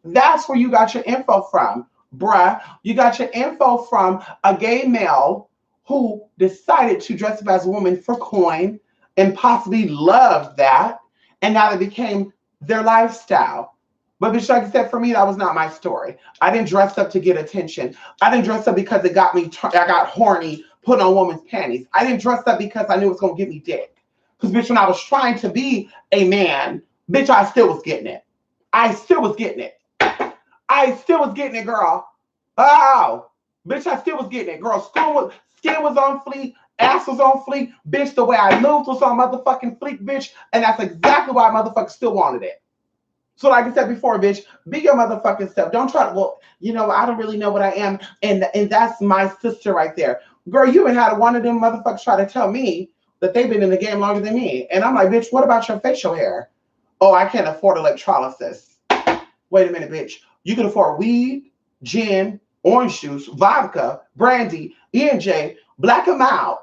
That's where you got your info from, bruh. You got your info from a gay male who decided to dress up as a woman for coin and possibly loved that. And now it became their lifestyle. But bitch, like I said, for me, that was not my story. I didn't dress up to get attention. I didn't dress up because it got me, I got horny putting on women's panties. I didn't dress up because I knew it was going to get me dick. Because bitch, when I was trying to be a man, bitch, I still was getting it. I still was getting it. I still was getting it, girl. Oh, bitch, I still was getting it, girl. Skin was on fleek, ass was on fleek, bitch. The way I moved was on motherfucking fleek, bitch. And that's exactly why motherfuckers still wanted it. So like I said before, bitch, be your motherfucking self. Don't try to, well, you know, I don't really know what I am. And that's my sister right there. Girl, you ain't had one of them motherfuckers try to tell me that they've been in the game longer than me. And I'm like, bitch, what about your facial hair? Oh, I can't afford electrolysis. Wait a minute, bitch. You can afford weed, gin, orange juice, vodka, brandy, E&J, black and mild.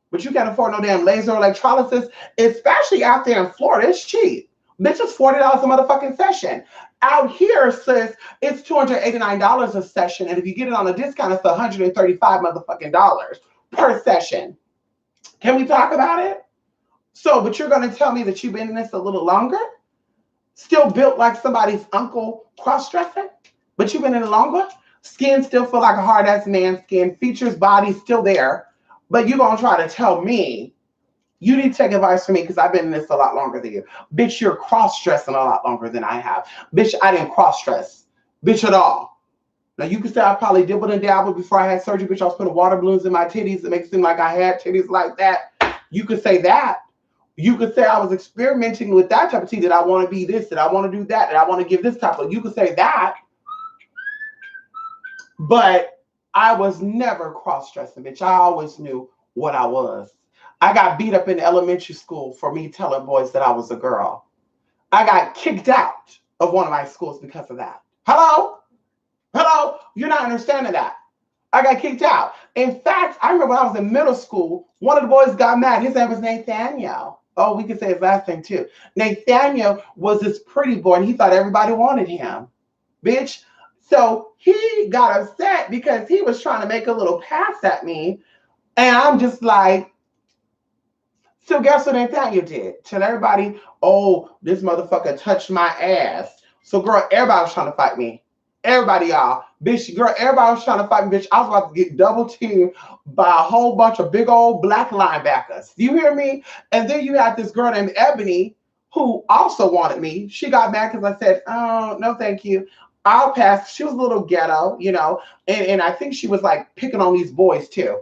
But you can't afford no damn laser electrolysis, especially out there in Florida. It's cheap. Bitch, it's $40 a motherfucking session. Out here, sis, it's $289 a session. And if you get it on a discount, it's $135 motherfucking dollars per session. Can we talk about it? So, but you're going to tell me that you've been in this a little longer? Still built like somebody's uncle cross-dressing, but you've been in it longer? Skin still feel like a hard-ass man's skin. Features, body still there. But you're going to try to tell me, you need to take advice from me because I've been in this a lot longer than you. Bitch, you're cross-dressing a lot longer than I have. Bitch, I didn't cross-dress. Bitch, at all. Now, you could say I probably dibbled and dabbled before I had surgery. Bitch, I was putting water balloons in my titties to make it seem like I had titties like that. You could say that. You could say I was experimenting with that type of tea, that I want to be this, that I want to do that I want to give this type of, you could say that. But I was never cross-dressing, bitch. I always knew what I was. I got beat up in elementary school for me telling boys that I was a girl. I got kicked out of one of my schools because of that. Hello? Hello? You're not understanding that. I got kicked out. In fact, I remember when I was in middle school, one of the boys got mad. His name was Nathaniel. Oh, we could say his last name too. Nathaniel was this pretty boy, and he thought everybody wanted him. Bitch. So he got upset because he was trying to make a little pass at me. And I'm just like, so guess what Nathaniel did? Tell everybody, oh, this motherfucker touched my ass. So girl, everybody was trying to fight me. Everybody, y'all. Bitch, girl, everybody was trying to fight me, bitch. I was about to get double teamed by a whole bunch of big old black linebackers. Do you hear me? And then you had this girl named Ebony who also wanted me. She got mad because I said, oh, no, thank you. I'll pass. She was a little ghetto, you know, and I think she was like picking on these boys too.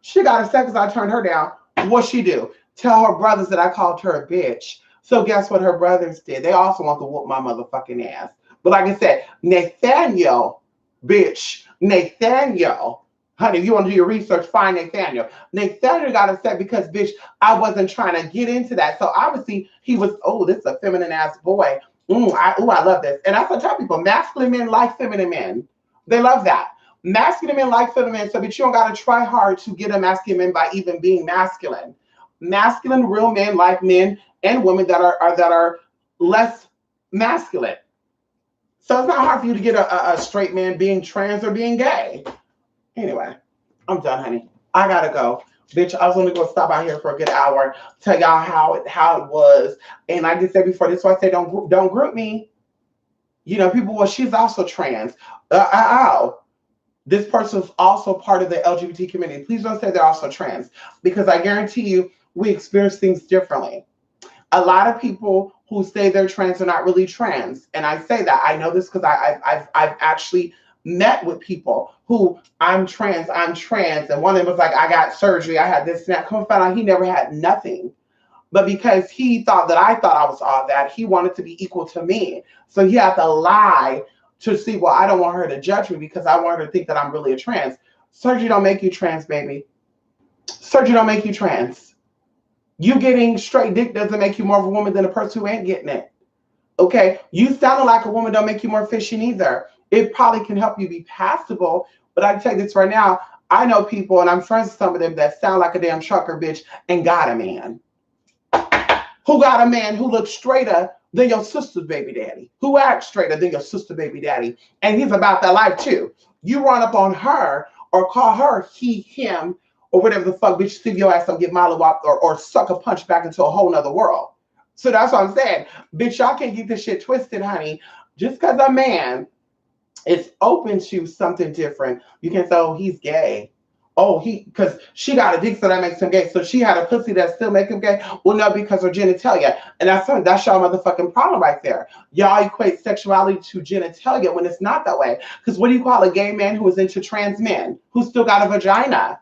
She got upset because I turned her down. What'd she do? Tell her brothers that I called her a bitch. So guess what her brothers did? They also want to whoop my motherfucking ass. But like I said, Nathaniel, bitch, Nathaniel, honey, if you want to do your research, find Nathaniel. Nathaniel got upset because, bitch, I wasn't trying to get into that. So obviously he was, oh, this is a feminine ass boy. I love this. And that's what I tell people, masculine men like feminine men. They love that. Masculine men like feminine men, so but you don't got to try hard to get a masculine man by even being masculine. Masculine, real men like men and women that are less masculine. So it's not hard for you to get a straight man being trans or being gay. Anyway, I'm done, honey. I gotta go. Bitch, I was only going to stop out here for a good hour, tell y'all how it was. And like I said before, this is why I say don't group me. You know, people, well, she's also trans. This person's also part of the LGBT community. Please don't say they're also trans, because I guarantee you we experience things differently. A lot of people who say they're trans are not really trans. And I say that. I know this because I've actually met with people who I'm trans. And one of them was like, I got surgery. I had this and that. Come find out he never had nothing. But because he thought that I thought I was all that, he wanted to be equal to me. So he had to lie to see, well, I don't want her to judge me because I want her to think that I'm really a trans. Surgery don't make you trans, baby. Surgery don't make you trans. You getting straight dick doesn't make you more of a woman than a person who ain't getting it. Okay? You sounding like a woman don't make you more efficient either. It probably can help you be passable, but I can tell you this right now. I know people, and I'm friends with some of them, that sound like a damn trucker bitch and got a man. Who got a man who looks straighter than your sister's baby daddy, who acts straighter than your sister's baby daddy, and he's about that life too. You run up on her or call her he, him, or whatever the fuck, bitch, see your ass up, get mollywopped or suck a punch back into a whole nother world. So that's what I'm saying. Bitch, y'all can't get this shit twisted, honey. Just because a man is open to something different, you can say, oh, he's gay. Oh, because she got a dick, so that makes him gay. So she had a pussy that still make him gay. Well, no, because her genitalia. And that's y'all motherfucking problem right there. Y'all equate sexuality to genitalia when it's not that way. Because what do you call a gay man who is into trans men, who still got a vagina?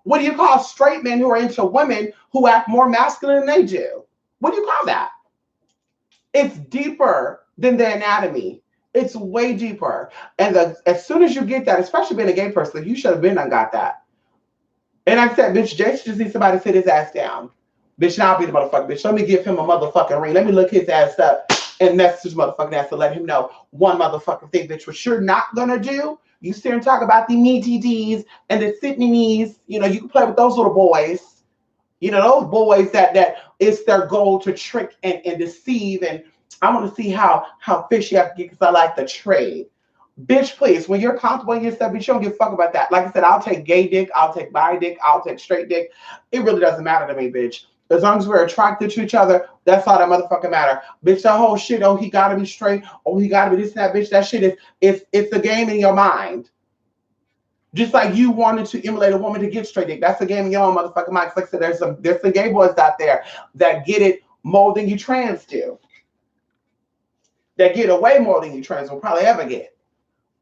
What do you call straight men who are into women who act more masculine than they do? What do you call that? It's deeper than the anatomy. It's way deeper. And as soon as you get that, especially being a gay person, you should have been and got that. And I said, bitch, Jason just needs somebody to sit his ass down. Bitch, now I'll be the motherfucker. Bitch, let me give him a motherfucking ring. Let me look his ass up and message his motherfucking ass to let him know one motherfucking thing, bitch, what you're not going to do. You sit and talk about the meaty D's and the Sydney knees. You know, you can play with those little boys. You know, those boys that it's their goal to trick and deceive. And I want to see how fishy I can get because I like the trade. Bitch, please, when you're comfortable in yourself, bitch, you don't give a fuck about that. Like I said, I'll take gay dick, I'll take bi dick, I'll take straight dick. It really doesn't matter to me, bitch. As long as we're attracted to each other, that's all that motherfucking matter. Bitch, that whole shit, oh, he gotta be straight, oh, he gotta be this and that, bitch, that shit it's a game in your mind. Just like you wanted to emulate a woman to get straight dick. That's a game in your own motherfucking mind. Like I said, there's some gay boys out there that get it more than you trans do. That get away more than you trans will probably ever get.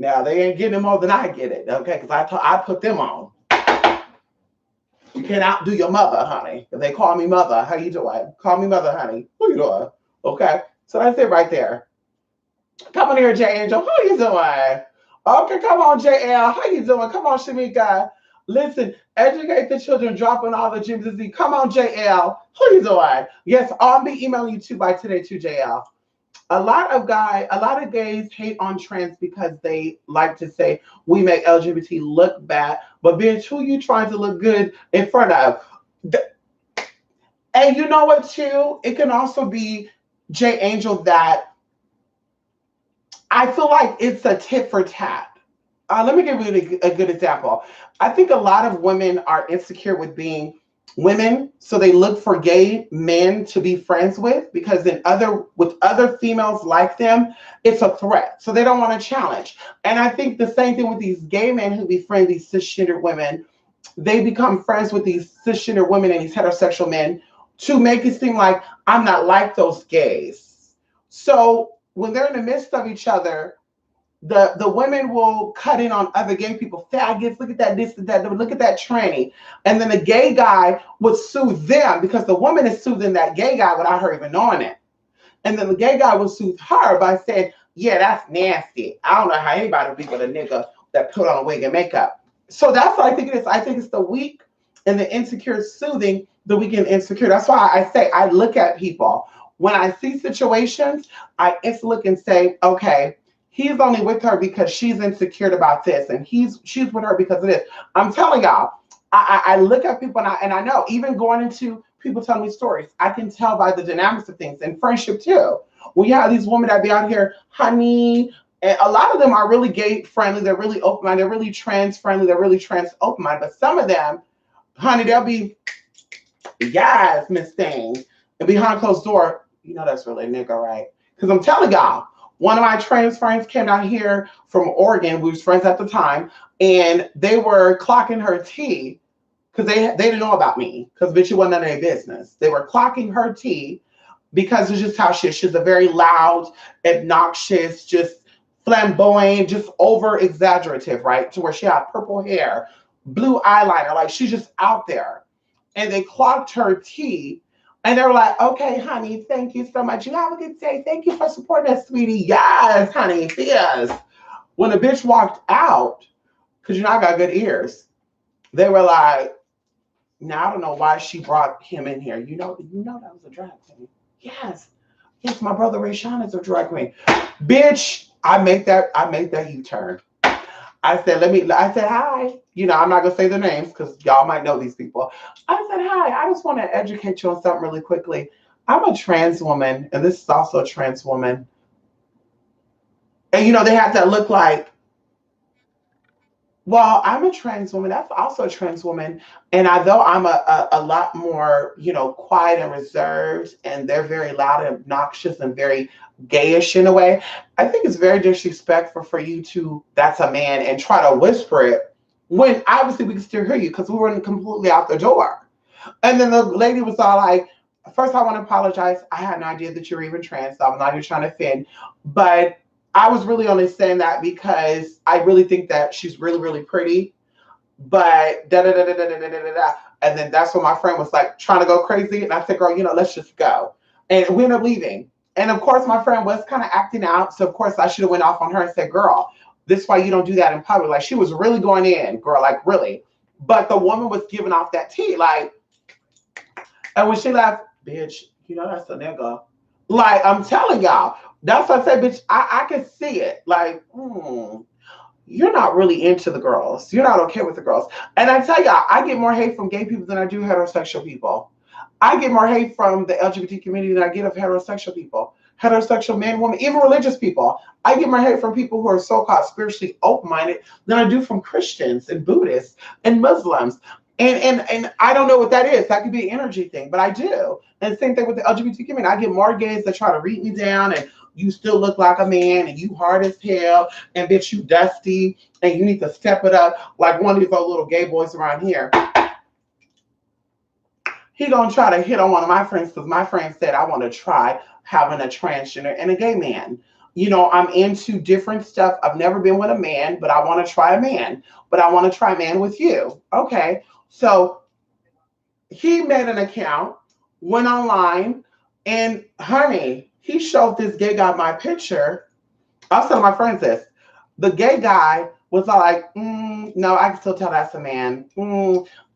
Now, they ain't getting it more than I get it, okay? Because I put them on. You can't outdo your mother, honey. If they call me mother, how you doing? Call me mother, honey. What you doing? Okay? So that's it right there. Come on here, J. Angel. How you doing? Okay, come on, JL. How you doing? Come on, Shamika. Listen, educate the children, dropping all the gyms. Come on, JL. How you doing? Yes, I'll be emailing you too by today, too, JL. A lot of gays hate on trans because they like to say we make LGBT look bad, but bitch, who you trying to look good in front of? And you know what, too? It can also be, J. Angel, that I feel like it's a tit for tat. Let me give you a good example. I think a lot of women are insecure with being women, so they look for gay men to be friends with because with other females like them, it's a threat. So they don't want to challenge. And I think the same thing with these gay men who befriend these cisgender women. They become friends with these cisgender women and these heterosexual men to make it seem like I'm not like those gays. So when they're in the midst of each other, the women will cut in on other gay people. Faggots, look at that, this and that, look at that tranny. And then the gay guy would soothe them because the woman is soothing that gay guy without her even knowing it. And then the gay guy will soothe her by saying, yeah, that's nasty. I don't know how anybody would be with a nigga that put on a wig and makeup. So that's what I think it is. I think it's the weak and the insecure soothing the weak and insecure. That's why I say I look at people. When I see situations, I instantly look and say, okay, he's only with her because she's insecure about this, and she's with her because of this. I'm telling y'all, I look at people and I know, even going into people telling me stories, I can tell by the dynamics of things, and friendship too. We have these women that be out here, honey, and a lot of them are really gay friendly, they're really open-minded, they're really trans friendly, they're really trans open-minded, but some of them, honey, they'll be, yes, Miss Thing, and behind closed door, you know that's really a nigga, right? Because I'm telling y'all, one of my trans friends came down here from Oregon. We was friends at the time, and they were clocking her tea because they didn't know about me because bitch, it wasn't none of their business. They were clocking her tea because it's just how she is. She's a very loud, obnoxious, just flamboyant, just over exaggerative, right? To where she had purple hair, blue eyeliner, like she's just out there. And they clocked her tea. And they were like, okay, honey, thank you so much. You have a good day. Thank you for supporting us, sweetie. Yes, honey, yes. When the bitch walked out, because you know I got good ears, they were like, now I don't know why she brought him in here. You know that was a drag queen. Yes. Yes, my brother Ray Sean is a drag queen. Bitch, I made that U-turn. I said hi. You know, I'm not gonna say the names because y'all might know these people. I said hi. I just want to educate you on something really quickly. I'm a trans woman, and this is also a trans woman. And you know, they have that look like, well, I'm a trans woman. That's also a trans woman. And although I'm a lot more, quiet and reserved, and they're very loud and obnoxious and very gayish in a way, I think it's very disrespectful for you to, that's a man, and try to whisper it when obviously we can still hear you because we were completely out the door. And then the lady was all like, first, I want to apologize. I had no idea that you were even trans. So I'm not even trying to offend. But I was really only saying that because I really think that she's really, really pretty. But da da da da da da da da da. And then that's when my friend was like trying to go crazy. And I said, girl, let's just go. And we ended up leaving. And of course, my friend was kind of acting out. So of course, I should have went off on her and said, girl, this is why you don't do that in public. Like she was really going in, girl, like really. But the woman was giving off that tea, like, and when she left, bitch, that's a nigga. Like, I'm telling y'all, that's what I say, bitch, I can see it. Like, you're not really into the girls. You're not okay with the girls. And I tell y'all, I get more hate from gay people than I do heterosexual people. I get more hate from the LGBT community than I get of heterosexual people. Heterosexual men, women, even religious people. I get more hate from people who are so-called spiritually open-minded than I do from Christians and Buddhists and Muslims. And I don't know what that is. That could be an energy thing, but I do. And same thing with the LGBT community. I get more gays that try to read me down and you still look like a man and you hard as hell and bitch you dusty and you need to step it up like one of these old little gay boys around here. He gonna try to hit on one of my friends because my friend said I want to try having a transgender and a gay man. I'm into different stuff. I've never been with a man, but I want to try a man. But I want to try a man with you. Okay. So he made an account, went online, and honey, he showed this gay guy my picture. I was telling my friends this. The gay guy was all like, no, I can still tell that's a man.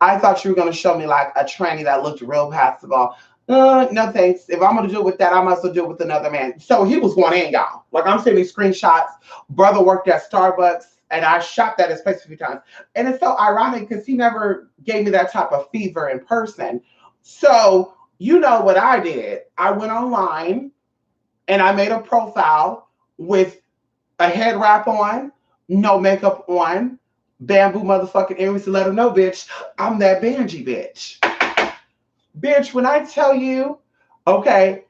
I thought you were going to show me like a tranny that looked real passable. No thanks. If I'm going to do it with that, I must do it with another man. So he was going in, y'all. Like I'm sending screenshots. Brother worked at Starbucks. And I shopped at his place a few times. And it's so ironic because he never gave me that type of fever in person. So, you know what I did? I went online and I made a profile with a head wrap on, no makeup on, bamboo motherfucking earrings to let him know, bitch, I'm that Banji bitch. Bitch, when I tell you, okay,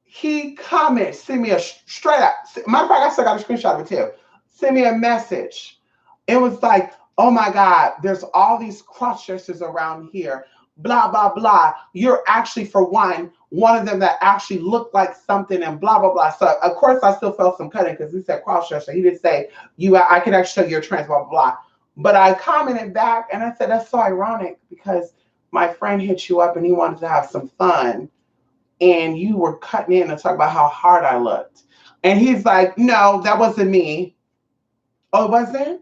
he comments, send me a straight up, matter of fact, I still got a screenshot of it too. Send me a message. It was like, oh my God, there's all these cross-dressers around here. Blah, blah, blah. You're actually, for one of them that actually looked like something and blah, blah, blah. So, of course, I still felt some cutting because he said cross-dresser. He didn't say, I can actually show you're trans, blah, blah, blah. But I commented back and I said, that's so ironic because my friend hit you up and he wanted to have some fun. And you were cutting in and talking about how hard I looked. And he's like, no, that wasn't me. Oh, it wasn't?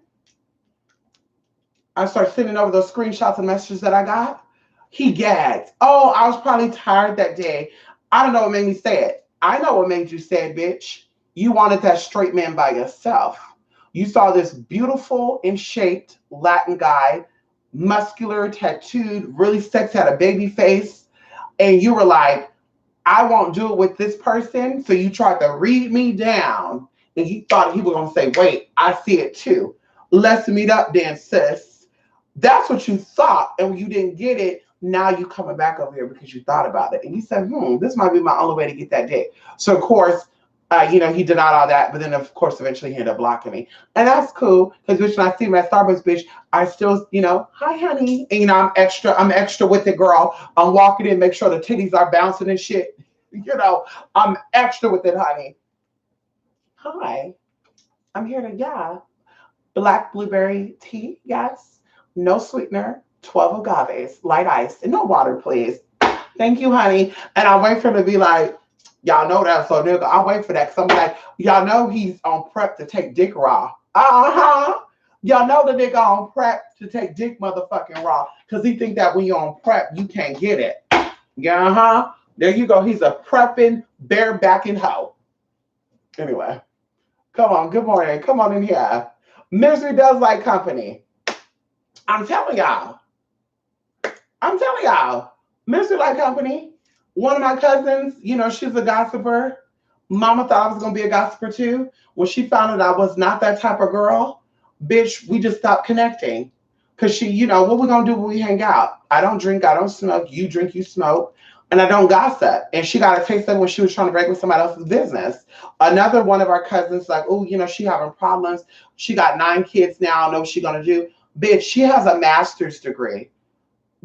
I started sending over those screenshots and messages that I got. He gagged. Oh, I was probably tired that day. I don't know what made me say it. I know what made you say it, bitch. You wanted that straight man by yourself. You saw this beautiful and shaped Latin guy, muscular, tattooed, really sexy, had a baby face. And you were like, I won't do it with this person. So you tried to read me down. And you thought he was going to say, wait, I see it too. Let's meet up then, sis. That's what you thought. And when you didn't get it, now you coming back over here because you thought about it. And you said, this might be my only way to get that dick. So, of course, he denied all that. But then, of course, eventually he ended up blocking me. And that's cool. Because, bitch, when I see him at Starbucks, bitch, I still, hi, honey. And, I'm extra with it, girl. I'm walking in, make sure the titties are bouncing and shit. You know, I'm extra with it, honey. Hi, I'm here to, yeah, black blueberry tea, yes. No sweetener, 12 agaves, light ice, and no water, please. Thank you, honey. And I wait for him to be like, y'all know that, so nigga, I'll wait for that. Cause I'm like, y'all know he's on prep to take dick raw. Uh-huh. Y'all know the nigga on prep to take dick motherfucking raw. Cause he think that when you're on prep, you can't get it. Yeah, uh-huh. There you go. He's a prepping, barebacking hoe. Anyway, come on. Good morning. Come on in here. Misery does like company. I'm telling y'all. I'm telling y'all. Misery like company. One of my cousins, you know, she's a gossiper. Mama thought I was gonna be a gossiper too. When she found out I was not that type of girl, bitch, we just stopped connecting. Cause she, you know, what we gonna do when we hang out? I don't drink, I don't smoke, you drink, you smoke, and I don't gossip. And she got a taste of it when she was trying to break with somebody else's business. Another one of our cousins, like, oh, you know, she having problems. She got 9 kids now, I don't know what she gonna do. Bitch, she has a master's degree.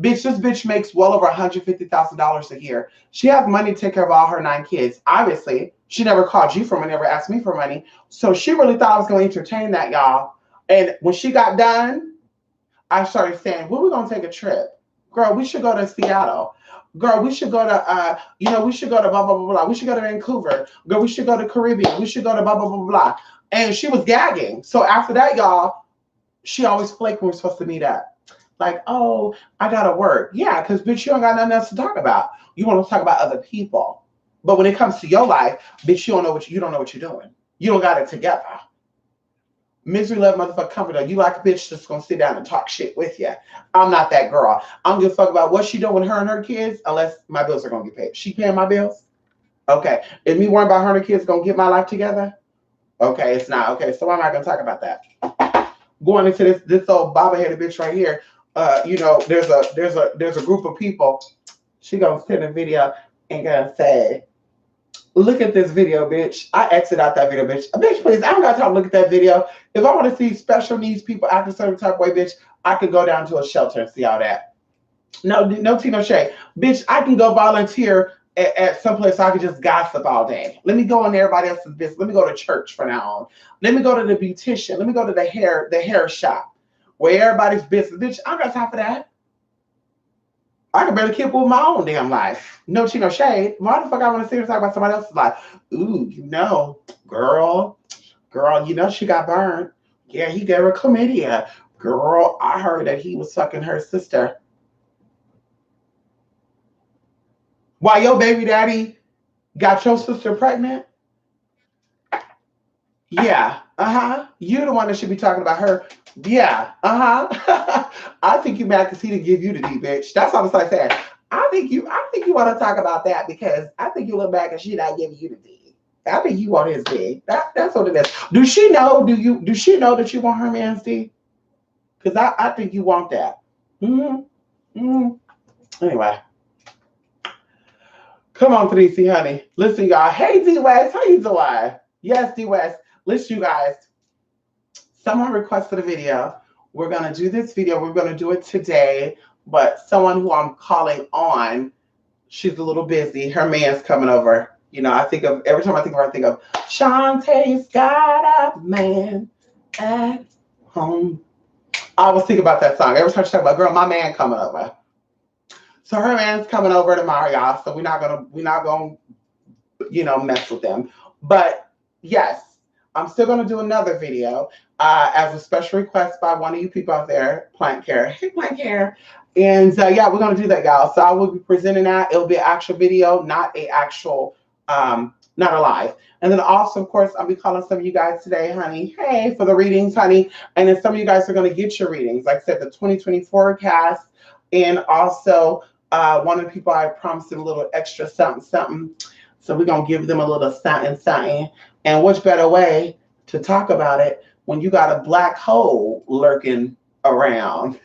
Bitch, this bitch makes well over $150,000 a year. She has money to take care of all her 9 kids. Obviously, she never called you for money, never asked me for money. So she really thought I was going to entertain that, y'all. And when she got done, I started saying, "Well, we're gonna take a trip, girl. We should go to Seattle. Girl, we should go to you know, we should go to blah blah blah blah. We should go to Vancouver. Girl, we should go to Caribbean. We should go to blah blah blah blah." And she was gagging. So after that, y'all, she always flaked when we're supposed to meet up. Like, oh, I gotta work. Yeah, because bitch, you don't got nothing else to talk about. You want to talk about other people. But when it comes to your life, bitch, you don't know what you're doing. You don't got it together. Misery love motherfucker company. You like a bitch that's gonna sit down and talk shit with you. I'm not that girl. I don't give a fuck about what she doing with her and her kids unless my bills are gonna get paid. She paying my bills? Okay. Is me worrying about her and her kids gonna get my life together? Okay, it's not. Okay, so why am I gonna talk about that? Going into this old bobber headed bitch right here. You know, there's a group of people. She gonna send a video and gonna say, look at this video, bitch. I exit out that video, bitch. Bitch, please, I don't got time to look at that video. If I want to see special needs people act a certain type of way, bitch, I could go down to a shelter and see all that. No tea, no shade. Bitch, I can go volunteer at some place so I can just gossip all day. Let me go on everybody else's business. Let me go to church from now on. Let me go to the beautician. Let me go to the hair shop where everybody's business. Bitch, I don't got time for that. I can barely keep up with my own damn life. No tea, no shade. Why the fuck I want to sit and talk about somebody else's life? Ooh, you know, girl, you know she got burned. Yeah, he gave her chlamydia. Girl, I heard that he was sucking her sister. Why your baby daddy got your sister pregnant? Yeah, uh-huh. You're the one that should be talking about her. Yeah, uh-huh. I think you mad because he didn't give you the D, bitch. That's what I'm saying. I think you want to talk about that because I think you look back and she not giving you the D. I think you want his D. That's what it is. Does she know? Does she know that you want her man's D? Because I think you want that. Mm-hmm. Mm-hmm. Anyway. Come on, 3C, honey. Listen, y'all. Hey, D West, how you doing? Yes, D West. Listen, you guys. Someone requested a video. We're gonna do this video. We're gonna do it today. But someone who I'm calling on, she's a little busy. Her man's coming over. You know, I think of every time I think of her, I think of Shantae's got a man at home. I always think about that song. Every time she talk about, girl, my man coming over. So her man's coming over tomorrow, y'all. So we're not gonna, you know, mess with them. But yes, I'm still gonna do another video as a special request by one of you people out there, Plant Care. Hey, Plant Care. And yeah, we're gonna do that, y'all. So I will be presenting that. It'll be an actual video, not a actual, not a live. And then also, of course, I'll be calling some of you guys today, honey. Hey, for the readings, honey. And then some of you guys are gonna get your readings. Like I said, the 2020 forecast, and also one of the people I promised them a little extra something. So we're going to give them a little something. And which better way to talk about it when you got a black hole lurking around?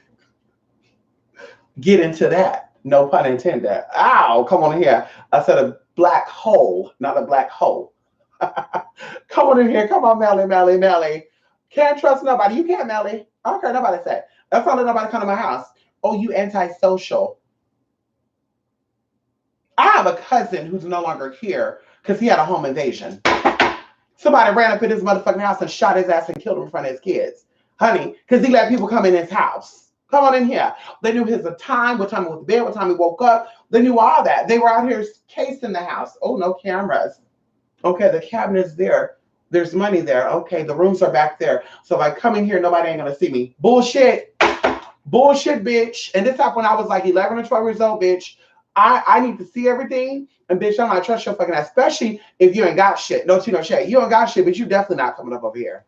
Get into that. No pun intended. Ow, come on in here. I said a black hole, not a black hole. Come on in here. Come on, Melly. Can't trust nobody. You can't, Melly. I don't care nobody say. That's why let nobody come to my house. Oh, you antisocial. I have a cousin who's no longer here because he had a home invasion. Somebody ran up in his motherfucking house and shot his ass and killed him in front of his kids. Honey, because he let people come in his house. Come on in here. They knew his time, what time he went to bed, what time he woke up. They knew all that. They were out here casing the house. Oh, no cameras. Okay, the cabinet's there. There's money there. Okay, the rooms are back there. So if I come in here, nobody ain't gonna see me. Bullshit. Bullshit, bitch. And this happened when I was like 11 or 12 years old, bitch. I need to see everything. And bitch, I'm not trust your fucking ass, especially if you ain't got shit. Don't you know shit. You don't got shit, but you definitely not coming up over here.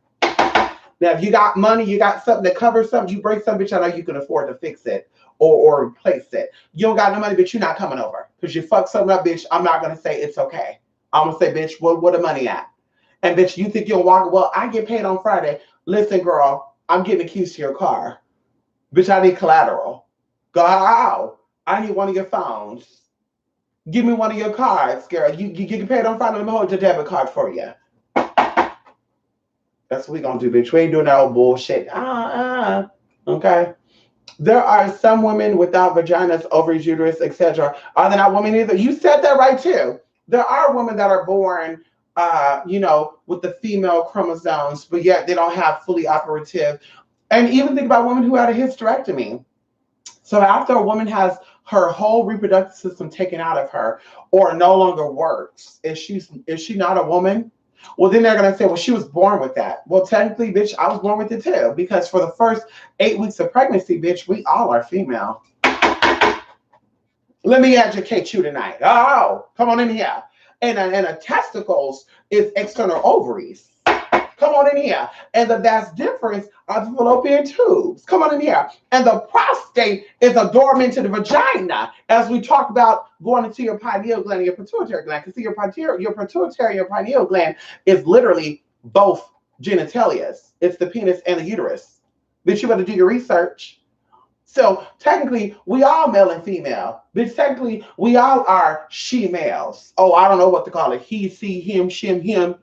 Now, if you got money, you got something that covers something, you break something, bitch, I know you can afford to fix it or replace it. You don't got no money, bitch, you're not coming over. Because you fuck something up, bitch, I'm not going to say it's okay. I'm going to say, bitch, where the money at? And bitch, you think you'll walk, well, I get paid on Friday. Listen, girl, I'm getting the keys to your car. Bitch, I need collateral. Go out. I need one of your phones. Give me one of your cards, girl. You get paid on Friday, let me hold your debit card for you. That's what we gonna do, bitch. We ain't doing that old bullshit. Okay. There are some women without vaginas, ovaries, uterus, etc. Are they not women either? You said that right too. There are women that are born, with the female chromosomes, but yet they don't have fully operative. And even think about women who had a hysterectomy. So after a woman has her whole reproductive system taken out of her or no longer works, is she not a woman? Well, then they're going to say, well, she was born with that. Well, technically, bitch, I was born with it too. Because for the first 8 weeks of pregnancy, bitch, we all are female. Let me educate you tonight. Oh, come on in here. And a testicles is external ovaries. Come on in here. And the vast difference are the fallopian tubes. Come on in here. And the prostate is a doorman to the vagina. As we talk about going into your pineal gland and your pituitary gland. Because see, your pituitary and pineal gland is literally both genitalias. It's the penis and the uterus. Bitch, you better do your research. So technically, we all male and female. Bitch, technically, we all are she-males. Oh, I don't know what to call it. He, she, him, shim, him.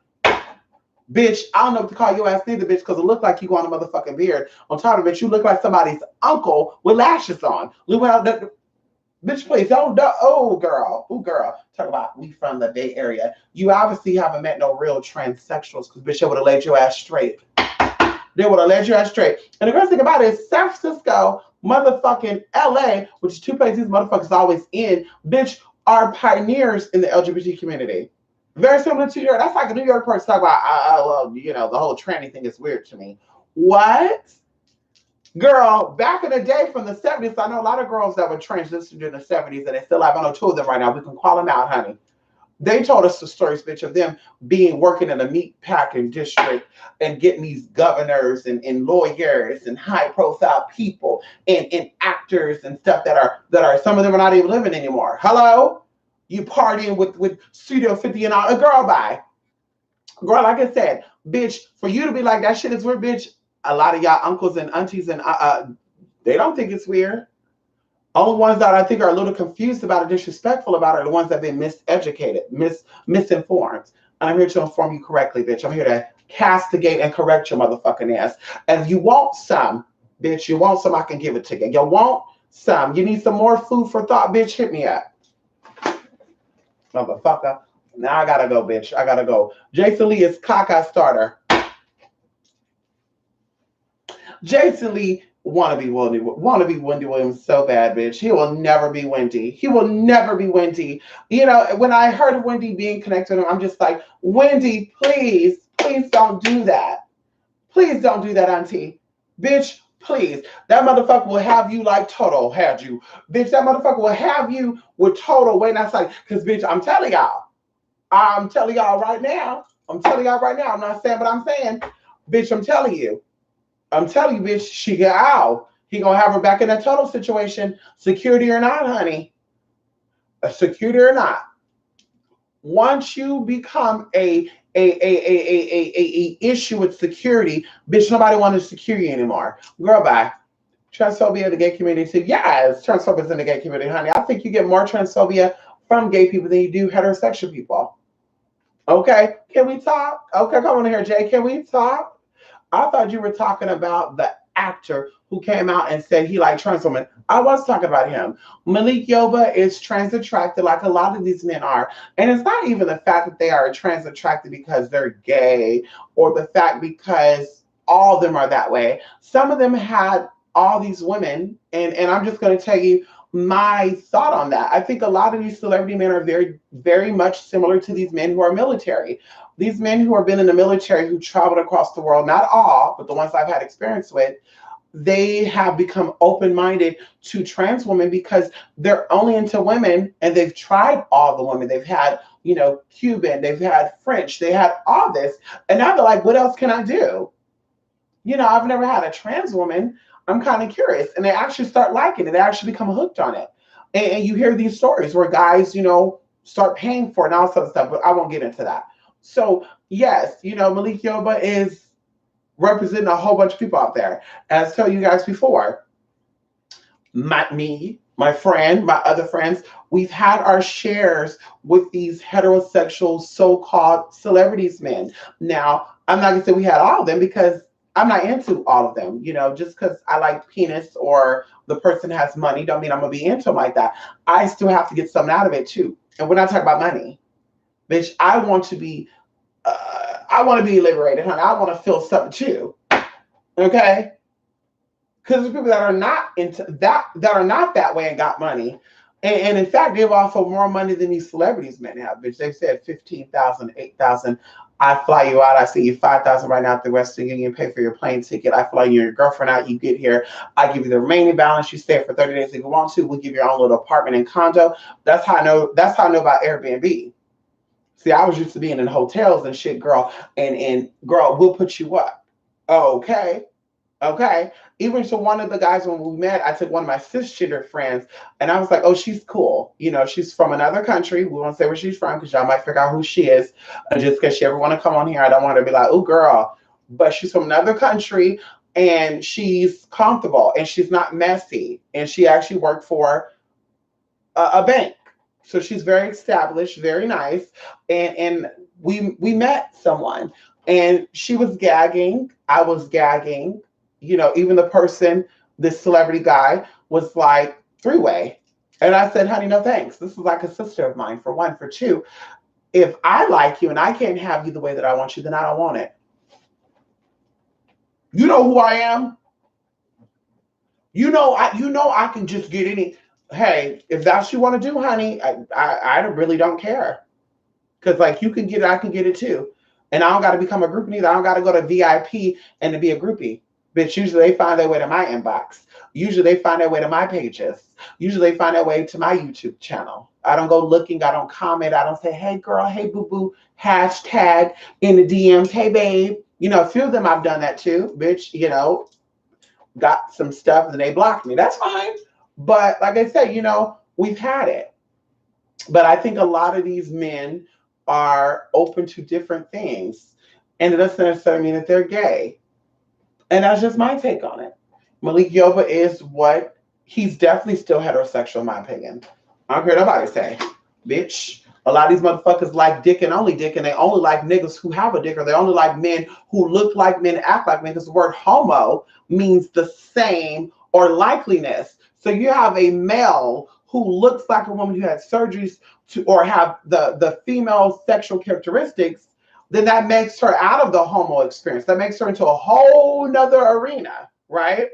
Bitch, I don't know what to call your ass neither, bitch, because it look like you go on a motherfucking beard. On top of it, you look like somebody's uncle with lashes on. Bitch, please, don't, oh, girl. Oh, girl. Talk about we from the Bay Area. You obviously haven't met no real transsexuals, because, bitch, they would have laid your ass straight. They would have laid your ass straight. And the great thing about it is San Francisco, motherfucking LA, which is two places these motherfuckers always in, bitch, are pioneers in the LGBT community. Very similar to New York. That's like a New York person talk about, the whole tranny thing is weird to me. What? Girl, back in the day from the 70s, I know a lot of girls that were transitioned in the 70s, and they still have, I know two of them right now. We can call them out, honey. They told us the stories, bitch, of them working in a meat packing district and getting these governors and lawyers and high profile people and actors and stuff that are some of them are not even living anymore. Hello? You partying with Studio 50 and all. A girl, bye. Girl, like I said, bitch, for you to be like, that shit is weird, bitch. A lot of y'all uncles and aunties and they don't think it's weird. Only ones that I think are a little confused about it, disrespectful about it, are the ones that have been miseducated, misinformed. And I'm here to inform you correctly, bitch. I'm here to castigate and correct your motherfucking ass. And if you want some, bitch, I can give it to you. You want some. You need some more food for thought, bitch, hit me up. Motherfucker. Now I gotta go, bitch. I gotta go. Jason Lee is caca starter. Jason Lee wanna be Wendy Williams so bad, bitch. He will never be Wendy. He will never be Wendy. You know, when I heard Wendy being connected to him, I'm just like, Wendy, please don't do that. Please don't do that, auntie. Bitch, please. That motherfucker will have you like Toto had you. Bitch, that motherfucker will have you with Toto waiting outside. Because, bitch, I'm telling y'all right now. I'm not saying what I'm saying. Bitch, I'm telling you, bitch, she get out. He gonna have her back in that Toto situation. Security or not, honey. Security or not. Once you become a issue with security, bitch, nobody wants to secure you anymore. Girl, bye. Transphobia in the gay community. Yes, transphobia is in the gay community, honey. I think you get more transphobia from gay people than you do heterosexual people. Okay, can we talk? Okay, come on here, Jay. Can we talk? I thought you were talking about the actor who came out and said he liked trans women. I was talking about him. Malik Yoba is trans attracted like a lot of these men are. And it's not even the fact that they are trans attracted because they're gay or the fact because all of them are that way. Some of them had all these women, and I'm just going to tell you my thought on that. I think a lot of these celebrity men are very, very much similar to these men who are military. These men who have been in the military, who traveled across the world, not all, but the ones I've had experience with, they have become open-minded to trans women because they're only into women and they've tried all the women. They've had, Cuban, they've had French, they had all this. And now they're like, what else can I do? I've never had a trans woman. I'm kind of curious. And they actually start liking it. They actually become hooked on it. And you hear these stories where guys, start paying for it and all sorts of stuff, but I won't get into that. So yes, Malik Yoba is representing a whole bunch of people out there. As I told you guys before, my friend, my other friends, we've had our shares with these heterosexual so-called celebrities men. Now, I'm not gonna say we had all of them because I'm not into all of them. Just because I like penis or the person has money don't mean I'm gonna be into them like that. I still have to get something out of it too. And we're not talking about money. Bitch, I want to be liberated, honey. I want to feel something too. Okay? Because there's people that are not into that are not that way and got money. And in fact, they've offered more money than these celebrities men have, bitch. They've said 15,000, 8,000. I fly you out. I see you 5,000 right now at the Western Union. Pay for your plane ticket. I fly you and your girlfriend out. You get here. I give you the remaining balance. You stay for 30 days if you want to. We'll give you your own little apartment and condo. That's how I know. That's how I know about Airbnb. See, I was used to being in hotels and shit, girl. And girl, we'll put you up. Okay. Okay. Even to one of the guys when we met, I took one of my cisgender friends and I was like, oh, she's cool. She's from another country. We won't say where she's from because y'all might figure out who she is. And just because she ever want to come on here, I don't want her to be like, oh, girl. But she's from another country and she's comfortable and she's not messy. And she actually worked for a bank. So she's very established, very nice. And we met someone and she was gagging. I was gagging. Even the person, this celebrity guy, was like three-way. And I said, honey, no thanks. This is like a sister of mine, for one. For two, if I like you and I can't have you the way that I want you, then I don't want it. You know who I am? I can just get any. Hey, if that's what you want to do, honey, I really don't care. Because like you can get it, I can get it too. And I don't got to become a groupie either. I don't got to go to VIP and to be a groupie. Bitch, usually they find their way to my inbox. Usually they find their way to my pages. Usually they find their way to my YouTube channel. I don't go looking. I don't comment. I don't say, hey, girl, hey, boo-boo, hashtag in the DMs, hey, babe. A few of them I've done that too, bitch, got some stuff and they blocked me. That's fine. But like I said, we've had it. But I think a lot of these men are open to different things. And it doesn't necessarily mean that they're gay. And that's just my take on it. Malik Yoba is what? He's definitely still heterosexual, in my opinion. I don't care what nobody say. Bitch, a lot of these motherfuckers like dick, and they only like niggas who have a dick, or they only like men who look like men, act like men, because the word homo means the same or likeliness. So you have a male who looks like a woman who had surgeries to, or have the female sexual characteristics, then that makes her out of the homo experience. That makes her into a whole nother arena, right?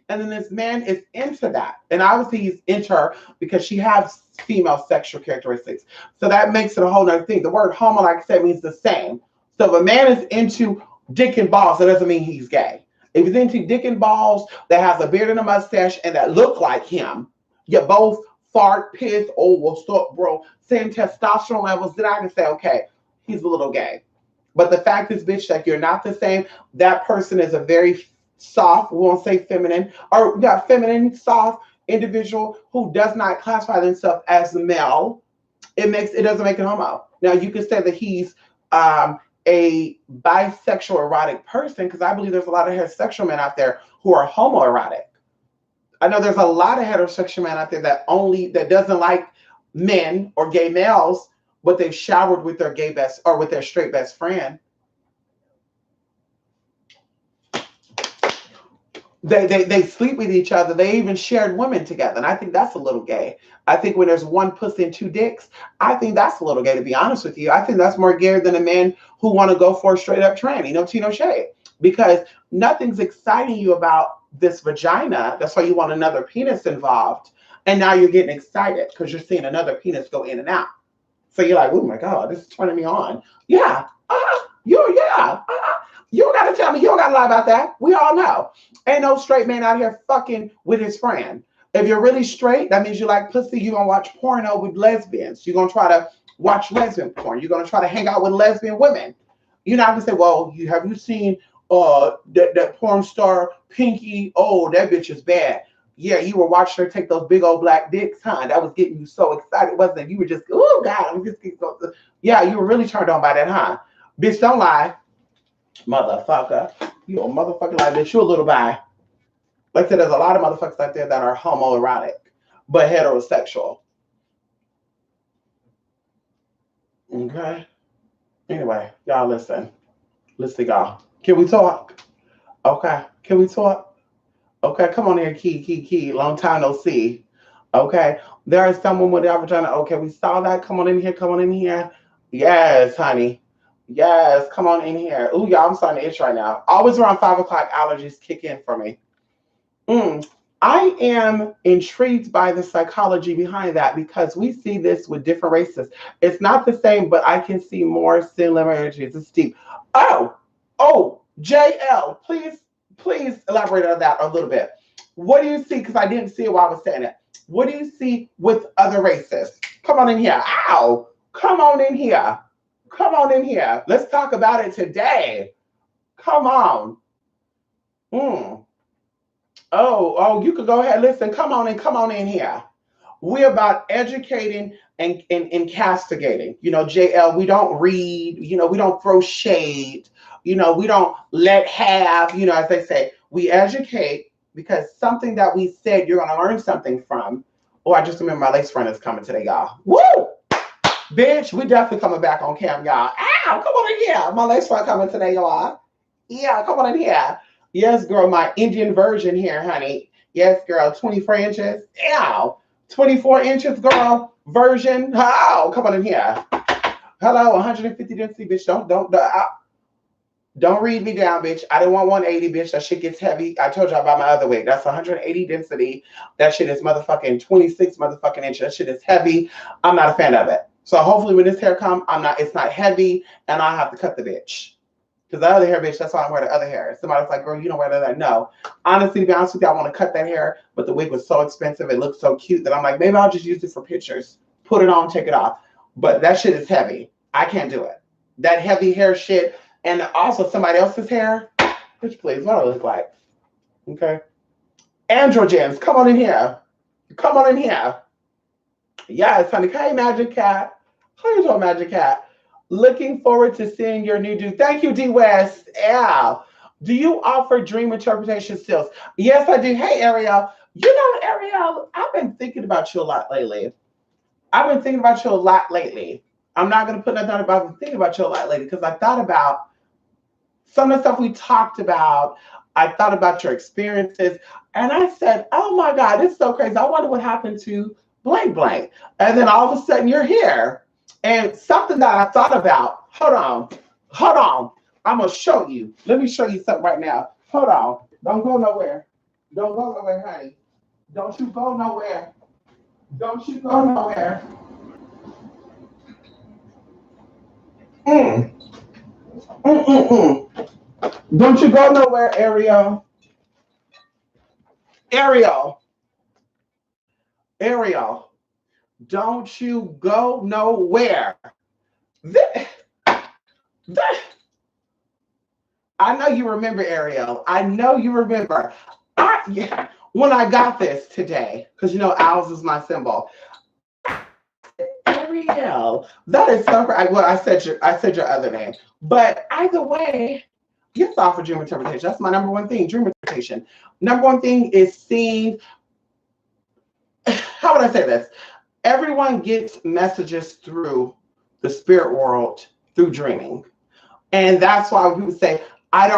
And then this man is into that. And obviously he's into her because she has female sexual characteristics. So that makes it a whole nother thing. The word homo, like I said, means the same. So if a man is into dick and balls, that doesn't mean he's gay. If he's into dick and balls that has a beard and a mustache and that look like him, you both fart, piss, oh, what's up, bro? Same testosterone levels, then I can say, okay, he's a little gay. But the fact is, bitch, that you're not the same. That person is a very soft, we won't say feminine, or not feminine, soft individual who does not classify themselves as the male. It doesn't make it homo. Now you can say that he's a bisexual erotic person, because I believe there's a lot of heterosexual men out there who are homoerotic. I know there's a lot of heterosexual men out there that doesn't like men or gay males, but they've showered with their gay best or with their straight best friend. They sleep with each other. They even shared women together. And I think that's a little gay. I think when there's one pussy and two dicks, I think that's a little gay, to be honest with you. I think that's more gay than a man who want to go for a straight up tranny. No tea, no shade. Because nothing's exciting you about this vagina. That's why you want another penis involved. And now you're getting excited because you're seeing another penis go in and out. So you're like, oh my God, this is turning me on. Yeah. Yeah. You don't got to tell me. You don't got to lie about that. We all know. Ain't no straight man out here fucking with his friend. If you're really straight, that means you like pussy. You're going to watch porno with lesbians. You're going to try to watch lesbian porn. You're going to try to hang out with lesbian women. You're not going to say, well, have you seen that porn star Pinky? Oh, that bitch is bad. Yeah, you were watching her take those big old black dicks, huh? That was getting you so excited, wasn't it? You were just, oh, God, I'm just getting so. Yeah, you were really turned on by that, huh? Bitch, don't lie. Motherfucker. You a motherfucking lie, bitch. You a little bi. Like I said, there's a lot of motherfuckers out there that are homoerotic, but heterosexual. Okay? Anyway, y'all listen. Listen, y'all. Can we talk? Okay. Can we talk? Okay, come on here, Key. Long time no see. Okay. There is someone with their vagina. Okay, we saw that. Come on in here. Yes, honey. Yes, come on in here. Ooh, y'all, I'm starting to itch right now. Always around 5 o'clock, allergies kick in for me. I am intrigued by the psychology behind that because we see this with different races. It's not the same, but I can see more similarities. It's deep. Oh, JL, please elaborate on that a little bit. What do you see? Because I didn't see it while I was saying it. What do you see with other races? Come on in here. Ow! Come on in here. Let's talk about it today. Come on. Oh, you could go ahead. Listen, come on in here. We're about educating and castigating. JL, we don't read, we don't throw shade, we don't let have, as they say, we educate because something that we said you're gonna learn something from. Oh, I just remember my lace friend is coming today, y'all. Woo! Bitch, we definitely coming back on cam, y'all. Ow, come on in here. My lace friend coming today, y'all. Yeah, come on in here. Yes, girl, my Indian version here, honey. Yes, girl, 24 inches. Ow. 24 inches, girl, version. Oh, come on in here. Hello, 150 density, bitch. Don't read me down, bitch. I didn't want 180, bitch. That shit gets heavy. I told you about my other wig. That's 180 density. That shit is motherfucking 26 motherfucking inches. That shit is heavy. I'm not a fan of it. So hopefully when this hair comes, it's not heavy and I have to cut the bitch. Because the other hair, bitch, that's why I wear the other hair. Somebody's like, girl, you don't wear that. No. Honestly, to be honest with you, I want to cut that hair, but the wig was so expensive. It looked so cute that I'm like, maybe I'll just use it for pictures. Put it on, take it off. But that shit is heavy. I can't do it. That heavy hair shit. And also somebody else's hair. Bitch, please, what do I look like? Okay. Androgens, come on in here. Yes, honey. Hey, Magic Cat. How you doing, Magic Cat? Looking forward to seeing your new dude. Thank you, D West. Yeah. Do you offer dream interpretation skills? Yes, I do. Hey, Ariel. Ariel, I've been thinking about you a lot lately. I'm not going to put nothing about it. Thinking about you a lot lately because I thought about some of the stuff we talked about. I thought about your experiences. And I said, oh, my God, it's so crazy. I wonder what happened to blank. And then all of a sudden you're here. And something that I thought about, hold on. I'm going to show you. Let me show you something right now. Hold on. Don't go nowhere, honey. Don't you go nowhere. Don't you go nowhere, Ariel. Don't you go nowhere. I know you remember, Ariel. When I got this today, because owls is my symbol. Ariel, that is so. Well, I said your other name, but either way, yes, offer dream interpretation. That's my number one thing. Dream interpretation. Number one thing is seeing. How would I say this? Everyone gets messages through the spirit world through dreaming. And that's why when people say, I don't